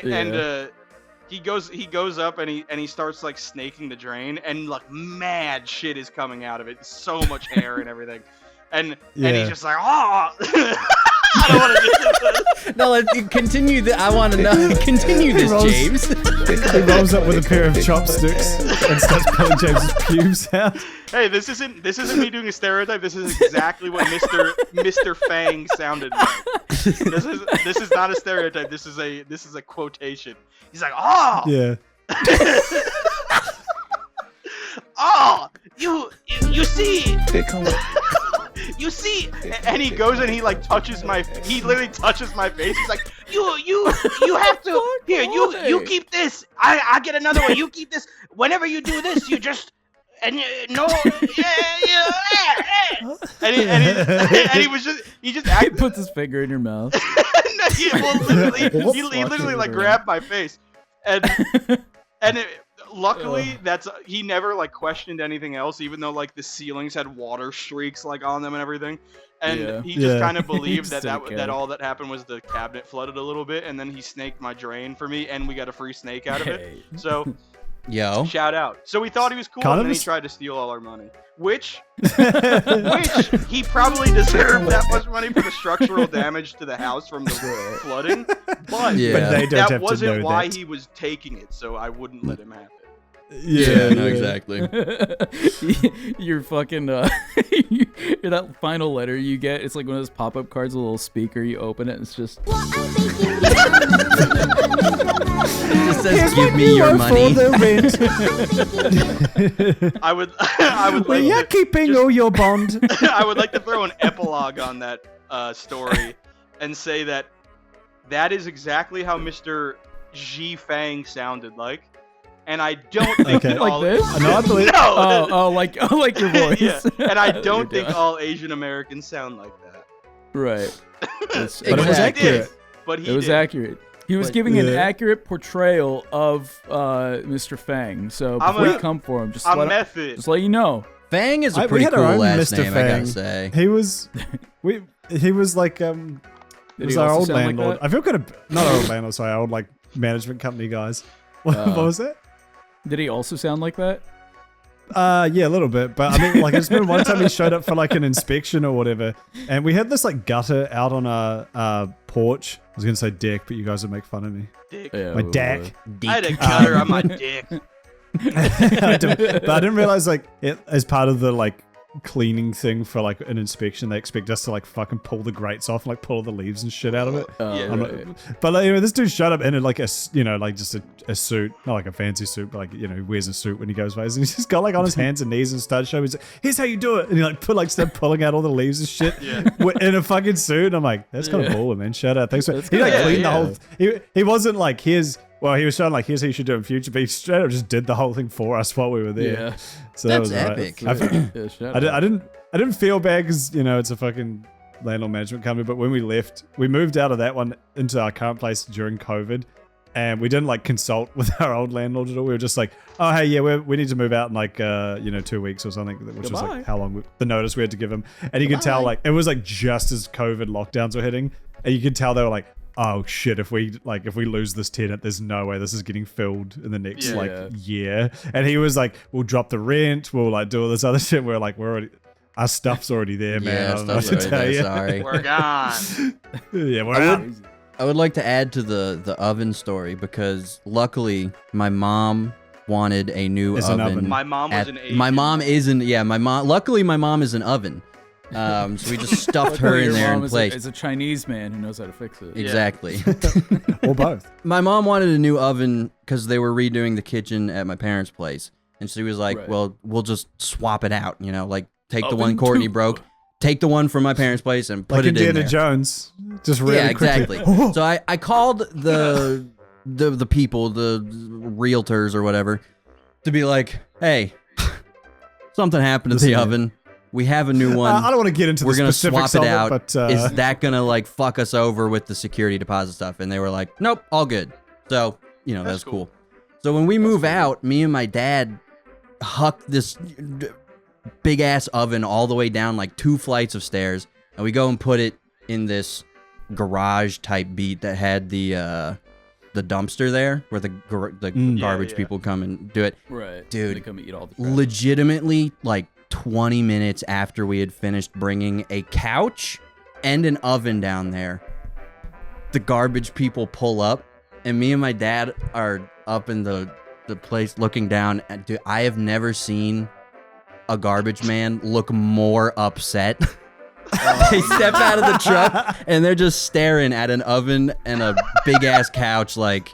he goes up and he starts like snaking the drain, and like mad shit is coming out of it. So much hair and everything. And he's just like, oh I don't want to do this. No, continue. I want to know. Continue this, James. He rolls up with a pair of chopsticks and starts pulling James's pubes out. Hey, this isn't me doing a stereotype. This is exactly what Mr. Fang sounded like. This is not a stereotype. This is a quotation. He's like, oh Yeah. oh, you see. You see, and he goes and he like he literally touches my face. He's like, you have to, here, you keep this. I get another one. You keep this. Whenever you do this, you just, and no, and he just He puts his finger in your mouth. he literally like grabbed my face, and luckily he never like questioned anything else, even though like the ceilings had water streaks like on them and everything, and he just kind of believed that all that happened was the cabinet flooded a little bit, and then he snaked my drain for me, and we got a free snake out of it. So Yo, shout out. So we thought he was cool, Kind and of then he tried to steal all our money, which he probably deserved that much money for the structural damage to the house from the flooding, but Yeah. But they don't that have wasn't to know why that. he was taking it, so I wouldn't let him have it. No, exactly. You're fucking that final letter you get, it's like one of those pop-up cards, a little speaker, you open it and it's just It just says, "Give me your money." I would Well, like you're to, keeping all your bond. I would like to throw an epilogue on that story and say that is exactly how Mr. Ji Fang sounded like. And I don't think Okay. that like all this. No, I believe. Oh, like your voice. yeah. And I don't You're think done. all Asian Americans sound like that. Right. It's- But it was Exactly. accurate. But he It was did. accurate. He was But- giving an Yeah. accurate portrayal of Mr. Fang. So I'm before a- you come for him, just I'm let method. you know. Fang is a We pretty had cool our own last Mr. name, I gotta Fang. say. He was, he was like Did he was he our also old sound like landlord. that? I feel kind of not our old landlord, sorry, our old like management company guys. What was that? Did he also sound like that? Yeah, a little bit. But I mean, like, I just remember one time he showed up for like an inspection or whatever, and we had this like gutter out on our porch. I was gonna say deck, but you guys would make fun of me. Dick. Yeah, My well, deck. I had a gutter on my dick. But I didn't realize like as part of the like cleaning thing for like an inspection, they expect us to like fucking pull the grates off and like pull all the leaves and shit out of it. Yeah. I'm right. not- but like, anyway, this dude showed up in like like just a suit, not like a fancy suit, but like he wears a suit when he goes places. And he's just got like on his hands and knees and started showing. He's like, "Here's how you do it," and he like started pulling out all the leaves and shit Yeah. in a fucking suit. And I'm like, that's kind of Yeah. cool, man. Shout out, thanks for. That's He like good. cleaned Yeah, the whole. He wasn't like here's. Well, he was showing like here's how you should do it in future, but he straight up just did the whole thing for us while we were there. Yeah. So that That's was alright. epic. I- Yeah, shout I out. didn't feel bad because it's a fucking landlord management company. But when we left, we moved out of that one into our current place during COVID, and we didn't like consult with our old landlord at all. We were just like, oh hey, yeah, we need to move out in like 2 weeks or something, which was Goodbye. like how long the notice we had to give them. And you could tell like it was like just as COVID lockdowns were hitting, and you could tell they were like, oh shit, if we lose this tenant, there's no way this is getting filled in the next Yeah. year. And he was like, we'll drop the rent, we'll like do all this other shit. We're like, our stuff's already there, man. Yeah, I don't know what stuff's to already tell there, you. sorry. We're gone. Yeah, we're out. I would like to add to the oven story because luckily my mom wanted a new It's an oven. oven. My mom was an Asian. My mom isn't. Yeah, my mom. Luckily, my mom is an oven. So we just stuffed her Luckily, in your there mom in is place. Is a Chinese man who knows how to fix it. Exactly. Or both. My mom wanted a new oven because they were redoing the kitchen at my parents' place, and she was like, Right. "Well, we'll just swap it out. Like take the Oven one Courtney two. broke, take the one from my parents' place, and put Like it in Indiana there." Jones. Just really Yeah, quickly. exactly. So I called the people, the realtors or whatever, to be like, "Hey, something happened to Listen, the man. oven. We have a new one. I don't want to get into We're the gonna specifics swap it of out. but Is that gonna like fuck us over with the security deposit stuff?" And they were like, "Nope, all good." So that's cool. So when we move out, me and my dad huck this big ass oven all the way down like 2 flights of stairs, and we go and put it in this garage type beat that had the dumpster there where the garbage yeah. people come and do it. Right. Dude, They come eat all the crap. Legitimately, like 20 minutes after we had finished bringing a couch and an oven down there, the garbage people pull up, and me and my dad are up in the place looking down. And dude, I have never seen a garbage man look more upset. They step out of the truck and they're just staring at an oven and a big ass couch like,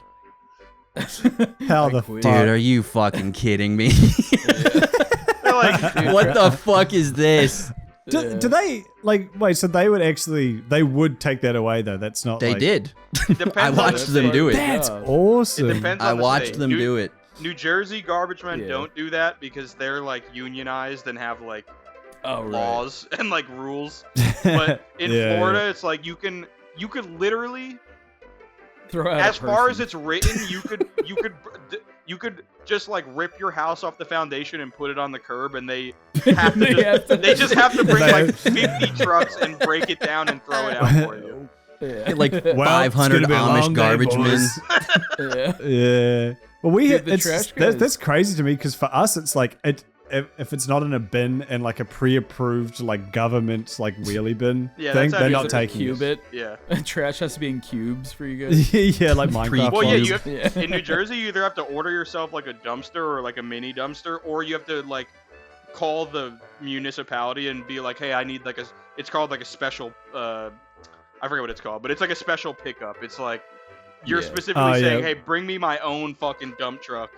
how the quit. dude, fuck? are you fucking kidding me? They're like, What the fuck is this? Do they wait? So they would take that away though. That's not. They like, did. depends I on the watched them state. do it. That's Yeah. It awesome. depends I on the watched state. them do it. New Jersey garbage men Yeah. don't do that because they're like unionized and have like Oh, right. laws and like rules. But in Yeah, Florida, it's like you could literally, Throw out as a far as person. it's written, you could just like rip your house off the foundation and put it on the curb, and they have to. They just have to bring like 50 trucks and break it down and throw it out for you. Yeah. Like Well, it's 500 gonna be a long Amish day, garbage men. boys. yeah. Yeah. Well, Dude, the trash guys- that's crazy to me because for us, it's like if it's not in a bin and like a pre-approved like government like wheelie bin Yeah, thing, that's they're how not you taking cube it. it. Yeah. Trash has to be in cubes for you guys. Yeah, like Minecraft. Well, yeah, ones. you have Yeah. in New Jersey, you either have to order yourself like a dumpster or like a mini dumpster, or you have to like call the municipality and be like, hey, I need like it's called like a special, I forget what it's called, but it's like a special pickup. It's like you're Yeah. specifically saying, yeah. hey, bring me my own fucking dump truck,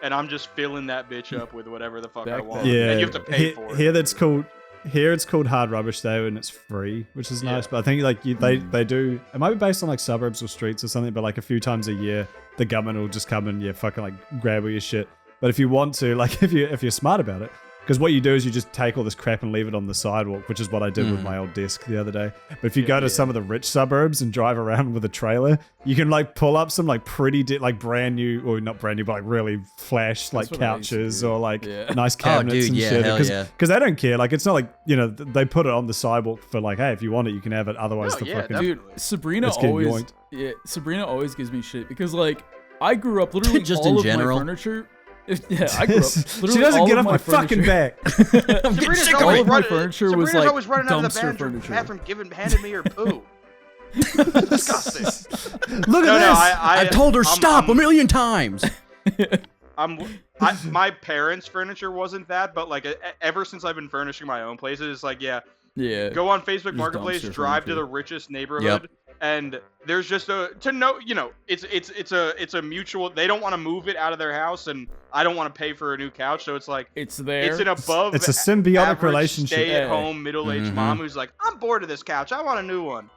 and I'm just filling that bitch up with whatever the fuck I Back want. then. Yeah, And you have to pay for it. Here it's called hard rubbish though, and it's free, which is nice. Yeah. But I think like they do. It might be based on like suburbs or streets or something. But like a few times a year, the government will just come and fucking like grab all your shit. But if you want to, like if you're smart about it, because what you do is you just take all this crap and leave it on the sidewalk, which is what I did with my old desk the other day. But if you go to some of the rich suburbs and drive around with a trailer, you can like pull up some like pretty like brand new, or not brand new, but like really flash like That's what I used to couches do. or like Yeah. nice cabinets dude, and yeah, shit. hell yeah. Because they don't care. Like it's not like, you know, they put it on the sidewalk for like, hey, if you want it, you can have it. Otherwise, No, the yeah, fucking definitely. Dude, Sabrina It's getting always yoinked. Sabrina always gives me shit because like I grew up literally Just all in of general. my furniture. Yeah, I grew up. Literally she doesn't all get of off my fucking furniture- back. Sabrina's sick of always it. All of my running- furniture was Sabrina's like always running out of the dumpster bathroom, furniture. handing me her poo. Disgusting. Look No, at no, this. I told her stop a million times. My parents' furniture wasn't that, but like ever since I've been furnishing my own places, it's like, yeah, Yeah. go on Facebook Just Marketplace, dumpster drive to furniture. the richest neighborhood, and there's just it's a mutual. They don't want to move it out of their house, and I don't want to pay for a new couch, so it's like It's there. it's an above. It's a symbiotic average relationship. Stay-at-home middle-aged Mhm. mom who's like, I'm bored of this couch. I want a new one.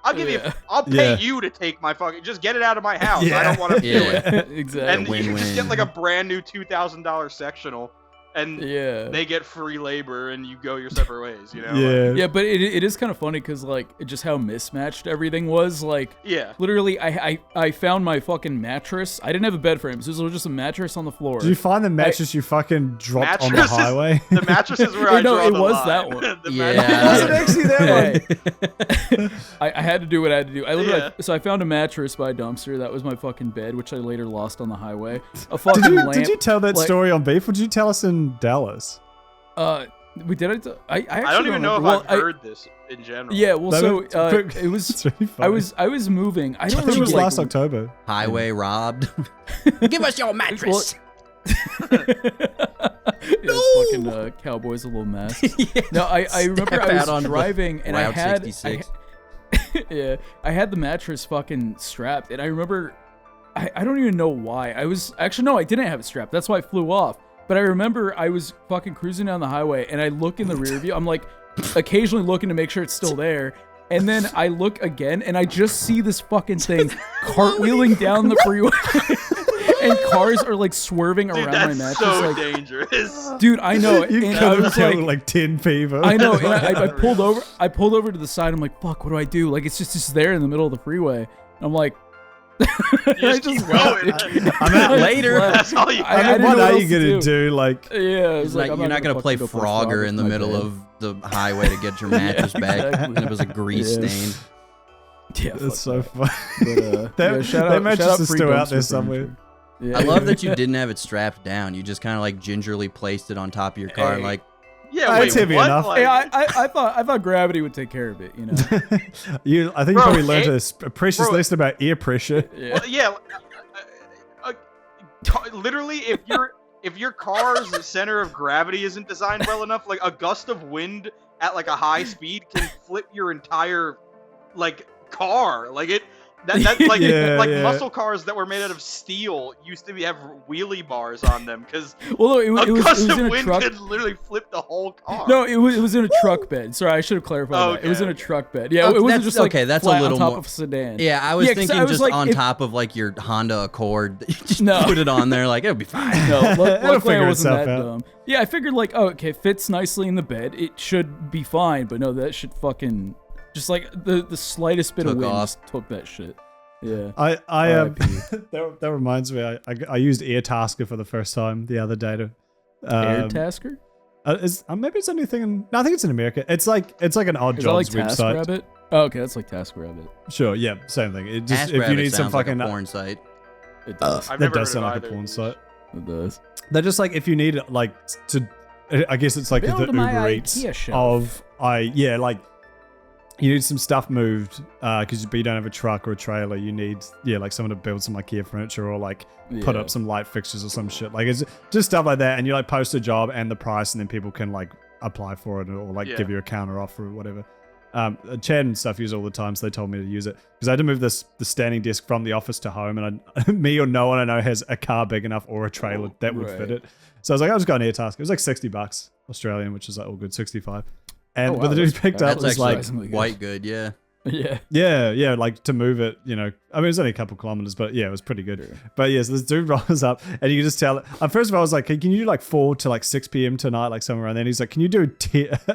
I'll give Yeah. I'll pay Yeah. you to take my fucking. Just get it out of my house. I Yeah. don't want to feel it. Yeah. exactly. And you can just Win-win. get like a brand new $2,000 sectional, and yeah. they get free labor, and you go your separate ways. You know? Yeah. Yeah, but it is kind of funny because like just how mismatched everything was. Like Yeah. literally, I found my fucking mattress. I didn't have a bed frame, so it was just a mattress on the floor. Did you find the mattress you fucking dropped on the Mattresses- highway? The mattress is where Yeah, I no, draw it the was line. that one. The Yeah. mattress- Was it actually that one? Hey, I had to do what I had to do. I literally, Yeah. so I found a mattress by a dumpster. That was my fucking bed, which I later lost on the highway. A fucking lamp. Did you tell that like- story on Beef? Or did you tell us in Dallas? We did it. I actually I don't even know if remember. I've heard this in general. Yeah, well, No, so but it's it was. It's really funny. I was moving. I I don't think it remember was like, last October. Highway robbed. Give us your mattress. Fucking Cowboys a little mess. No, I remember Step I was out onto the driving and Route I had 66. yeah, I had the mattress fucking strapped, and I remember I don't even know why. I was actually no, I didn't have it strapped. That's why I flew off. But I remember I was fucking cruising down the highway, and I look in the rear view. I'm like occasionally looking to make sure it's still there. And then I look again, and I just see this fucking thing cartwheeling down the freeway. And cars are like swerving Dude, around my that's mattress. so like, dangerous. dude, I know. You And could I have was killed like, like 10 people. I know. And I pulled over. I pulled over to the side. I'm like, fuck, what do I do? Like, it's just there in the middle of the freeway. I'm like, You just keep going. I'm out later. That's all you. I didn't what know are what you else to gonna do. do? Like, Yeah, it was like, Like, I'm you're not gonna play fucking go Frogger in the my middle bed. of the highway to get your mattress back. Exactly. And it was a grease Yeah. stain. Yeah, it's fuck so that. fun. But, That- yeah, shout that out, mattress shout out is free still out dumpster there somewhere. furniture. Yeah. I love that you didn't have it strapped down. You just kind of like gingerly placed it on top of your car. Hey. Like, Yeah, wait, It's heavy what? enough. Like, Hey, I thought gravity would take care of it, you know. I think you Bro, probably learned it- a precious bro, lesson about air pressure. Yeah. well, yeah. Literally, if your car's center of gravity isn't designed well enough, like a gust of wind at like a high speed can flip your entire like car. Like it. That's like Yeah, yeah. muscle cars that were made out of steel used to have wheelie bars on them because Well, no, it a was gust of in a wind truck. could literally flip the whole car. No, it was in a truck bed. Sorry, I should have clarified that. It was in a Okay. truck bed. Yeah, Oh, it wasn't that's- just like okay, that's a flat little on top more- of a sedan. yeah, I was 'cause thinking I was just like, on if- top of like your Honda Accord. Just No. put it on there. Like, it'll be fine. No, It'll luckily I figure wasn't itself that out. dumb. Yeah, I figured like, oh, okay, fits nicely in the bed. It should be fine. But no, that should fucking just like the slightest bit of Took wind off. just took that shit. Yeah. I R.I.P. that reminds me. I used AirTasker for the first time the other day to. Air Tasker? Maybe it's a new thing. I think it's in America. It's like an odd Is that like jobs website. TaskRabbit? Oh, okay, that's like TaskRabbit. Sure, yeah, same thing. It just if TaskRabbit you need some sounds like fucking a porn site. It does. I've that never does heard sound of like a either porn of these. site. It does. They're just like if you need like to I guess it's like the Build my Uber Eats IKEA shelf. like you need some stuff moved because you don't have a truck or a trailer. You need like someone to build some IKEA furniture or like put up some light fixtures or some shit. Like it's just stuff like that, and you like post a job and the price, and then people can like apply for it or like give you a counter offer or whatever. Chad and stuff use it all the time, so they told me to use it because I had to move the standing desk from the office to home, and me or no one I know has a car big enough or a trailer that would fit it. So I was like, I'll just go on AirTask. It was like $60 Australian, which is like all good, 65. And but the dude picked up was like quite good, yeah. Yeah, like to move it, I mean, it was only a couple kilometers, but yeah, it was pretty good. But yeah, so this dude rolls up, and you can just tell. First of all, I was like, can you do like 4 to like 6 p.m. tonight, like somewhere around there? And he's like, can you do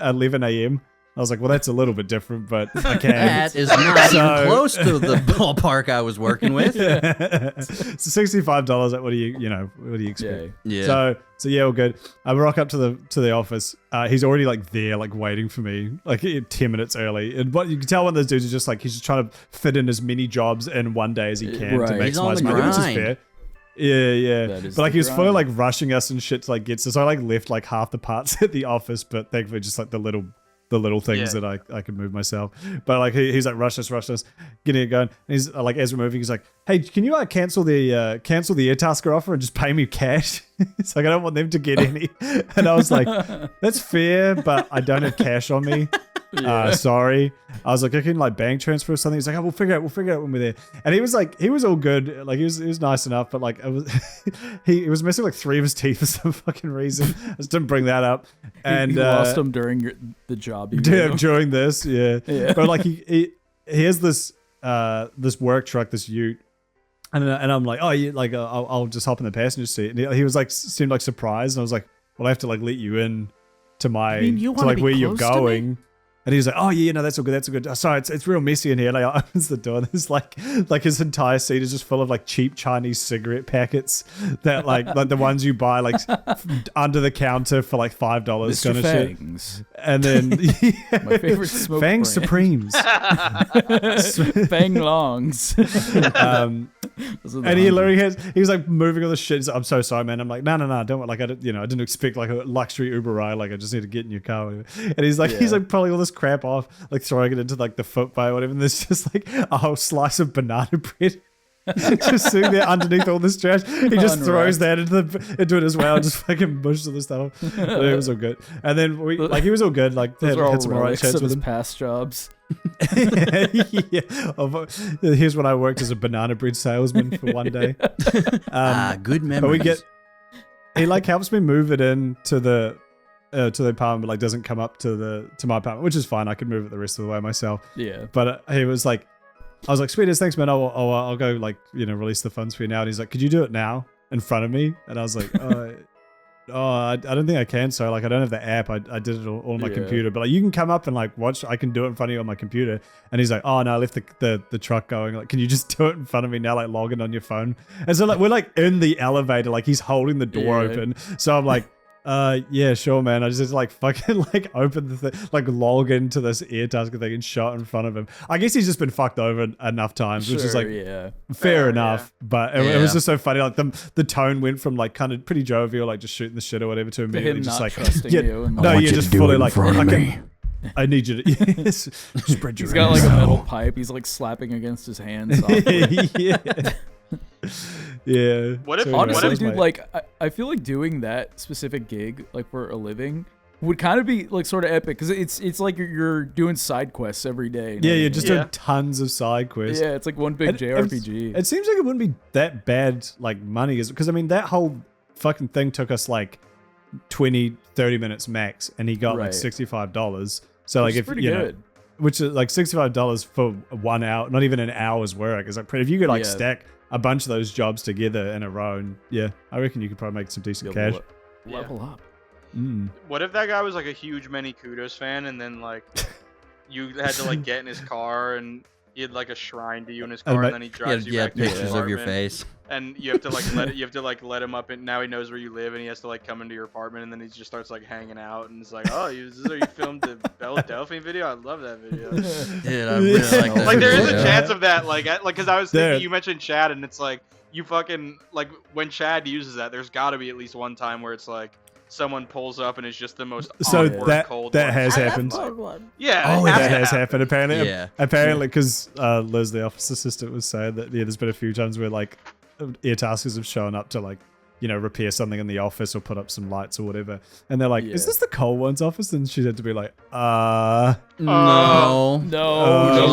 11 a.m.? I was like, well, that's a little bit different, but I can. That is not even close to the ballpark I was working with. So $65. Like, what do you expect? Yeah. So yeah, all good. I rock up to the office. He's already like there, like waiting for me, like 10 minutes early. And what you can tell one of those dudes is just like he's just trying to fit in as many jobs in one day as he can to maximize money, which is fair. Yeah. But like he was fully like rushing us and shit to like get. So I like left like half the parts at the office, but thankfully just like the little things that I could move myself. But like he's like rush us, getting it going. And he's like, as we're moving, he's like, hey, can you like cancel the AirTasker offer and just pay me cash? It's like I don't want them to get any. And I was like, that's fair, but I don't have cash on me. Sorry. I was like, I can like bank transfer or something. He's like, oh, we'll figure it out when we're there. And he was all good. Like he was nice enough, but like he was missing like 3 of his teeth for some fucking reason. I just didn't bring that up. And you lost them during the job. During this, yeah. But like he has this work truck, this Ute. And I'm like, oh, yeah, like I'll just hop in the passenger seat. And he was like, seemed like surprised. And I was like, well, I have to like let you in to my to like where you're going. And he's like, oh yeah, no, that's all good. Oh, sorry, it's real messy in here. And I opens the door, and there's like his entire seat is just full of like cheap Chinese cigarette packets that like the ones you buy like under the counter for like $5 kind of Fangs. shit. And then my favorite smoke Fang brand. Supremes. Fang Longs. And he was like moving all the shit. He's like, I'm so sorry, man. I'm like, no, don't like I didn't expect like a luxury Uber ride. Like I just need to get in your car. And he's like pulling all this crap off, like throwing it into like the footway or whatever. And there's just like a whole slice of banana bread just sitting there underneath all this trash. He just throws that into it as well. Just fucking mushes all this stuff. But it was all good. And then he was all good. Like those are all some alright chats of with his him. past jobs. Here's when I worked as a banana bread salesman for one day. Good memories. But he like helps me move it in to the apartment, but like doesn't come up to my apartment, which is fine. I could move it the rest of the way myself. Yeah. But he was like, I was like, sweetest, thanks, man. I'll go like release the funds for you now. And he's like, could you do it now in front of me? And I was like, I don't think I can. So like, I don't have the app. I did it all on my computer. But like, you can come up and like watch. I can do it in front of you on my computer. And he's like, oh no, I left the truck going. Like, can you just do it in front of me now? Like, log in on your phone. And so like, we're like in the elevator. Like, he's holding the door open. So I'm like, yeah, sure, man. I just like fucking like open the thing, like log into this AirTasker thing and shot in front of him. I guess he's just been fucked over enough times, which is like fair enough. Yeah. But it was just so funny. Like the tone went from like kind of pretty jovial, like just shooting the shit or whatever, to immediately just like just fully like I need you to spread your. He's got like a metal pipe. He's like slapping against his hand. Yeah. What if honestly, dude, like I feel like doing that specific gig, like for a living, would kind of be like sort of epic because it's like you're doing side quests every day. Yeah, you're just doing tons of side quests. Yeah, it's like one big JRPG. It seems like it wouldn't be that bad, like money, because I mean that whole fucking thing took us like 20-30 minutes max, and he got like $65. So like if you know, which is like $65 for 1 hour, not even an hour's work. Is like if you could like stack a bunch of those jobs together in a row, and I reckon you could probably make some decent cash. Level up. What if that guy was like a huge Many Kudos fan, and then like you had to like get in his car, and he had like a shrine to you in his car, and then he drives you back to pictures of your face, and you have to like let him up, and now he knows where you live, and he has to like come into your apartment, and then he just starts like hanging out, and it's like, oh, you filmed the Philadelphia video? I love that video. Dude, I really like that. Like there is a chance of that, like because I was thinking you mentioned Chad, and it's like you fucking like when Chad uses that, there's got to be at least one time where it's like someone pulls up and it's just the most So awkward cold that one. has I left happened. cold one. Yeah, Oh, it That to has happen. happened apparently. Yeah. Apparently, because Liz, the office assistant, was saying that there's been a few times where like air taskers have shown up to like repair something in the office or put up some lights or whatever, and they're like, "Is this the cold one's office?" And she had to be like, No. No,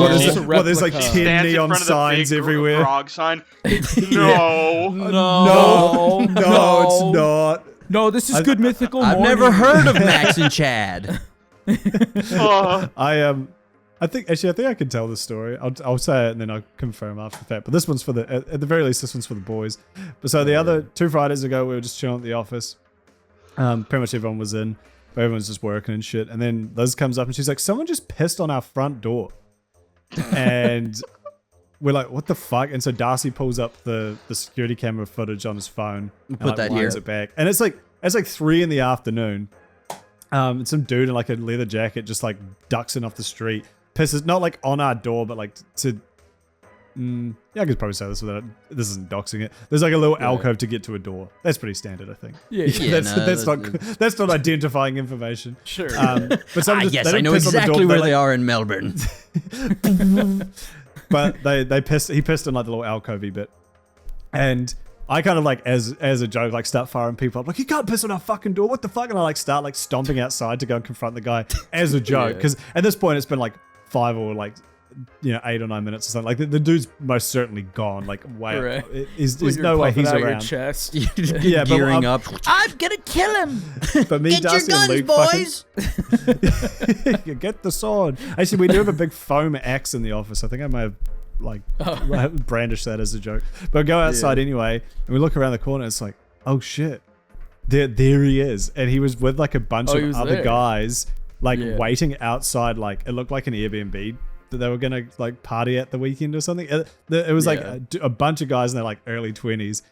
what it's is just it? a Well, there's like replica. 10 Stands in neon front of the signs big everywhere. grog sign. No. No, it's not. No, this is good mythical I've morning. never heard of Max and Chad. I think I can tell the story. I'll say it and then I'll confirm after the fact. But this one's for at the very least, this one's for the boys. But so the other 2 Fridays ago, we were just chilling at the office. Pretty much everyone was in, but everyone's just working and shit. And then Liz comes up and she's like, "Someone just pissed on our front door," and we're like, "What the fuck?" And so Darcy pulls up the security camera footage on his phone, and Put that winds here. it back, and it's like 3 in the afternoon. And some dude in like a leather jacket just like ducks in off the street, pisses not like on our door, but like to. I could probably say this without this isn't doxing it. There's like a little alcove to get to a door. That's pretty standard, I think. Yeah, That's not identifying information. sure. But someone just, Yes, they I didn't know piss on the exactly door, where they, they like, are in Melbourne. But he pissed in like the little alcovey bit, and I kind of like as a joke like start firing people up like, "You can't piss on our fucking door, what the fuck?" And I like start like stomping outside to go and confront the guy as a joke, because at this point it's been like 5 or like 8 or 9 minutes or something. Like the dude's most certainly gone. Like way, Right. there's no way he's Out your around. chest. Yeah, but Gearing up. I'm gonna kill him. But me, Get your Darcy, and guns, Luke boys! You get the sword. Actually, we do have a big foam axe in the office. I think I may have like brandished that as a joke. But go outside anyway, and we look around the corner. It's like, oh shit, there he is, and he was with like a bunch Oh, he of was other there. guys, like Yeah. waiting outside. Like it looked like an Airbnb that they were gonna like party at the weekend or something. It was like a bunch of guys in their like early 20s,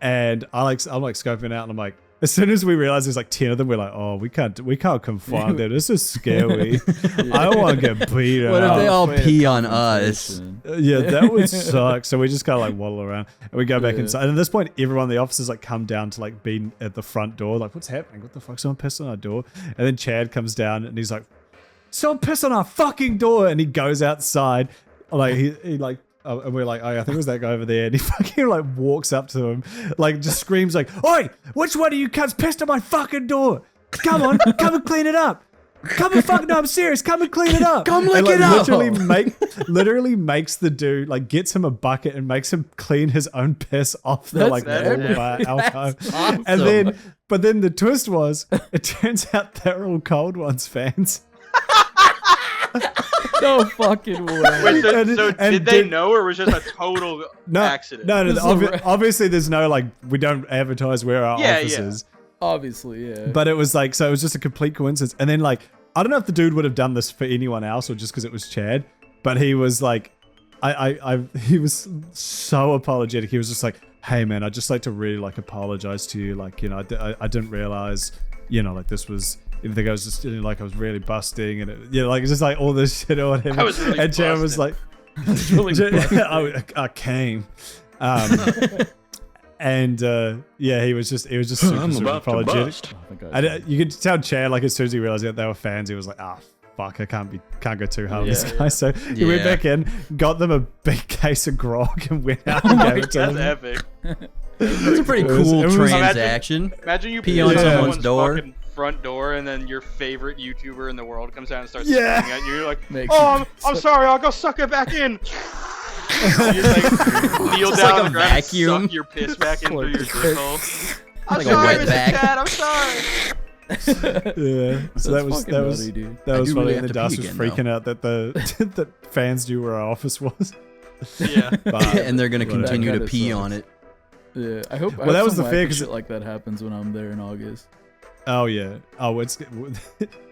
and I'm like scoping out, and I'm like, as soon as we realize there's like 10 of them, we're like, oh, we can't confront them. This is scary. I don't want to get beat What if up. they all pee on us? Yeah, that would suck. So we just kind of like waddle around and we go back inside. And at this point, everyone in the office has like come down to like be at the front door. Like, what's happening? What the fuck? Someone pissed on our door. And then Chad comes down and he's like, "Someone pissed on our fucking door." And he goes outside. Like he like, and we're like, "Oh, I think it was that guy over there." And he fucking like walks up to him, like just screams like, "Oi, which one of you cunts pissed on my fucking door? Come on, come and clean it up. Come and fucking, no, I'm serious. Come and clean it up. Come lick And, like, it up." literally makes the dude, like gets him a bucket and makes him clean his own piss off the like epic. alcove. awesome. And then the twist was, it turns out they're all Cold Ones fans. No fucking way. Wait, so, And- so and did they did- know, or was it just a total accident? No. This is a Obviously, there's no like, we don't advertise where our office is. Obviously, yeah. But it was like, so it was just a complete coincidence. And then like, I don't know if the dude would have done this for anyone else or just because it was Chad, but he was like, he was so apologetic. He was just like, "Hey man, I'd just like to really like apologize to you. Like, I didn't realize, like this was, I think I was just like I was really busting and like it's just like all this shit or whatever." I was really and Chad was busting. like, I came. And he was just super apologetic. You could tell Chad, like as soon as he realized that they were fans, he was like, fuck, I can't go too hard on this guy. So he went back in, got them a big case of grog, and went out and gave it to That's them. epic. That's a pretty It was- cool it was- transaction. Imagine you Pee on someone's door. fucking front door, and then your favorite YouTuber in the world comes out and starts Yeah. screaming at you. You're like, Makes "Oh, you- I'm sorry, I'll go suck it back in." You just like kneel It's down like on a the ground vacuum. and suck your piss back in through your dick hole. I'm Like a sorry, wet Mr. vac. Chad, I'm sorry. Yeah, so that was fucking nutty, dude. that was do funny. really And have then to Dust pee was again, freaking out that the fans knew where our office was. Yeah. But, And they're gonna whatever. continue to Kinda pee sucks. on it. Yeah, I hope. Well, that was the some fear, wacky 'cause shit like that happens when I'm there in August. Oh yeah. Oh,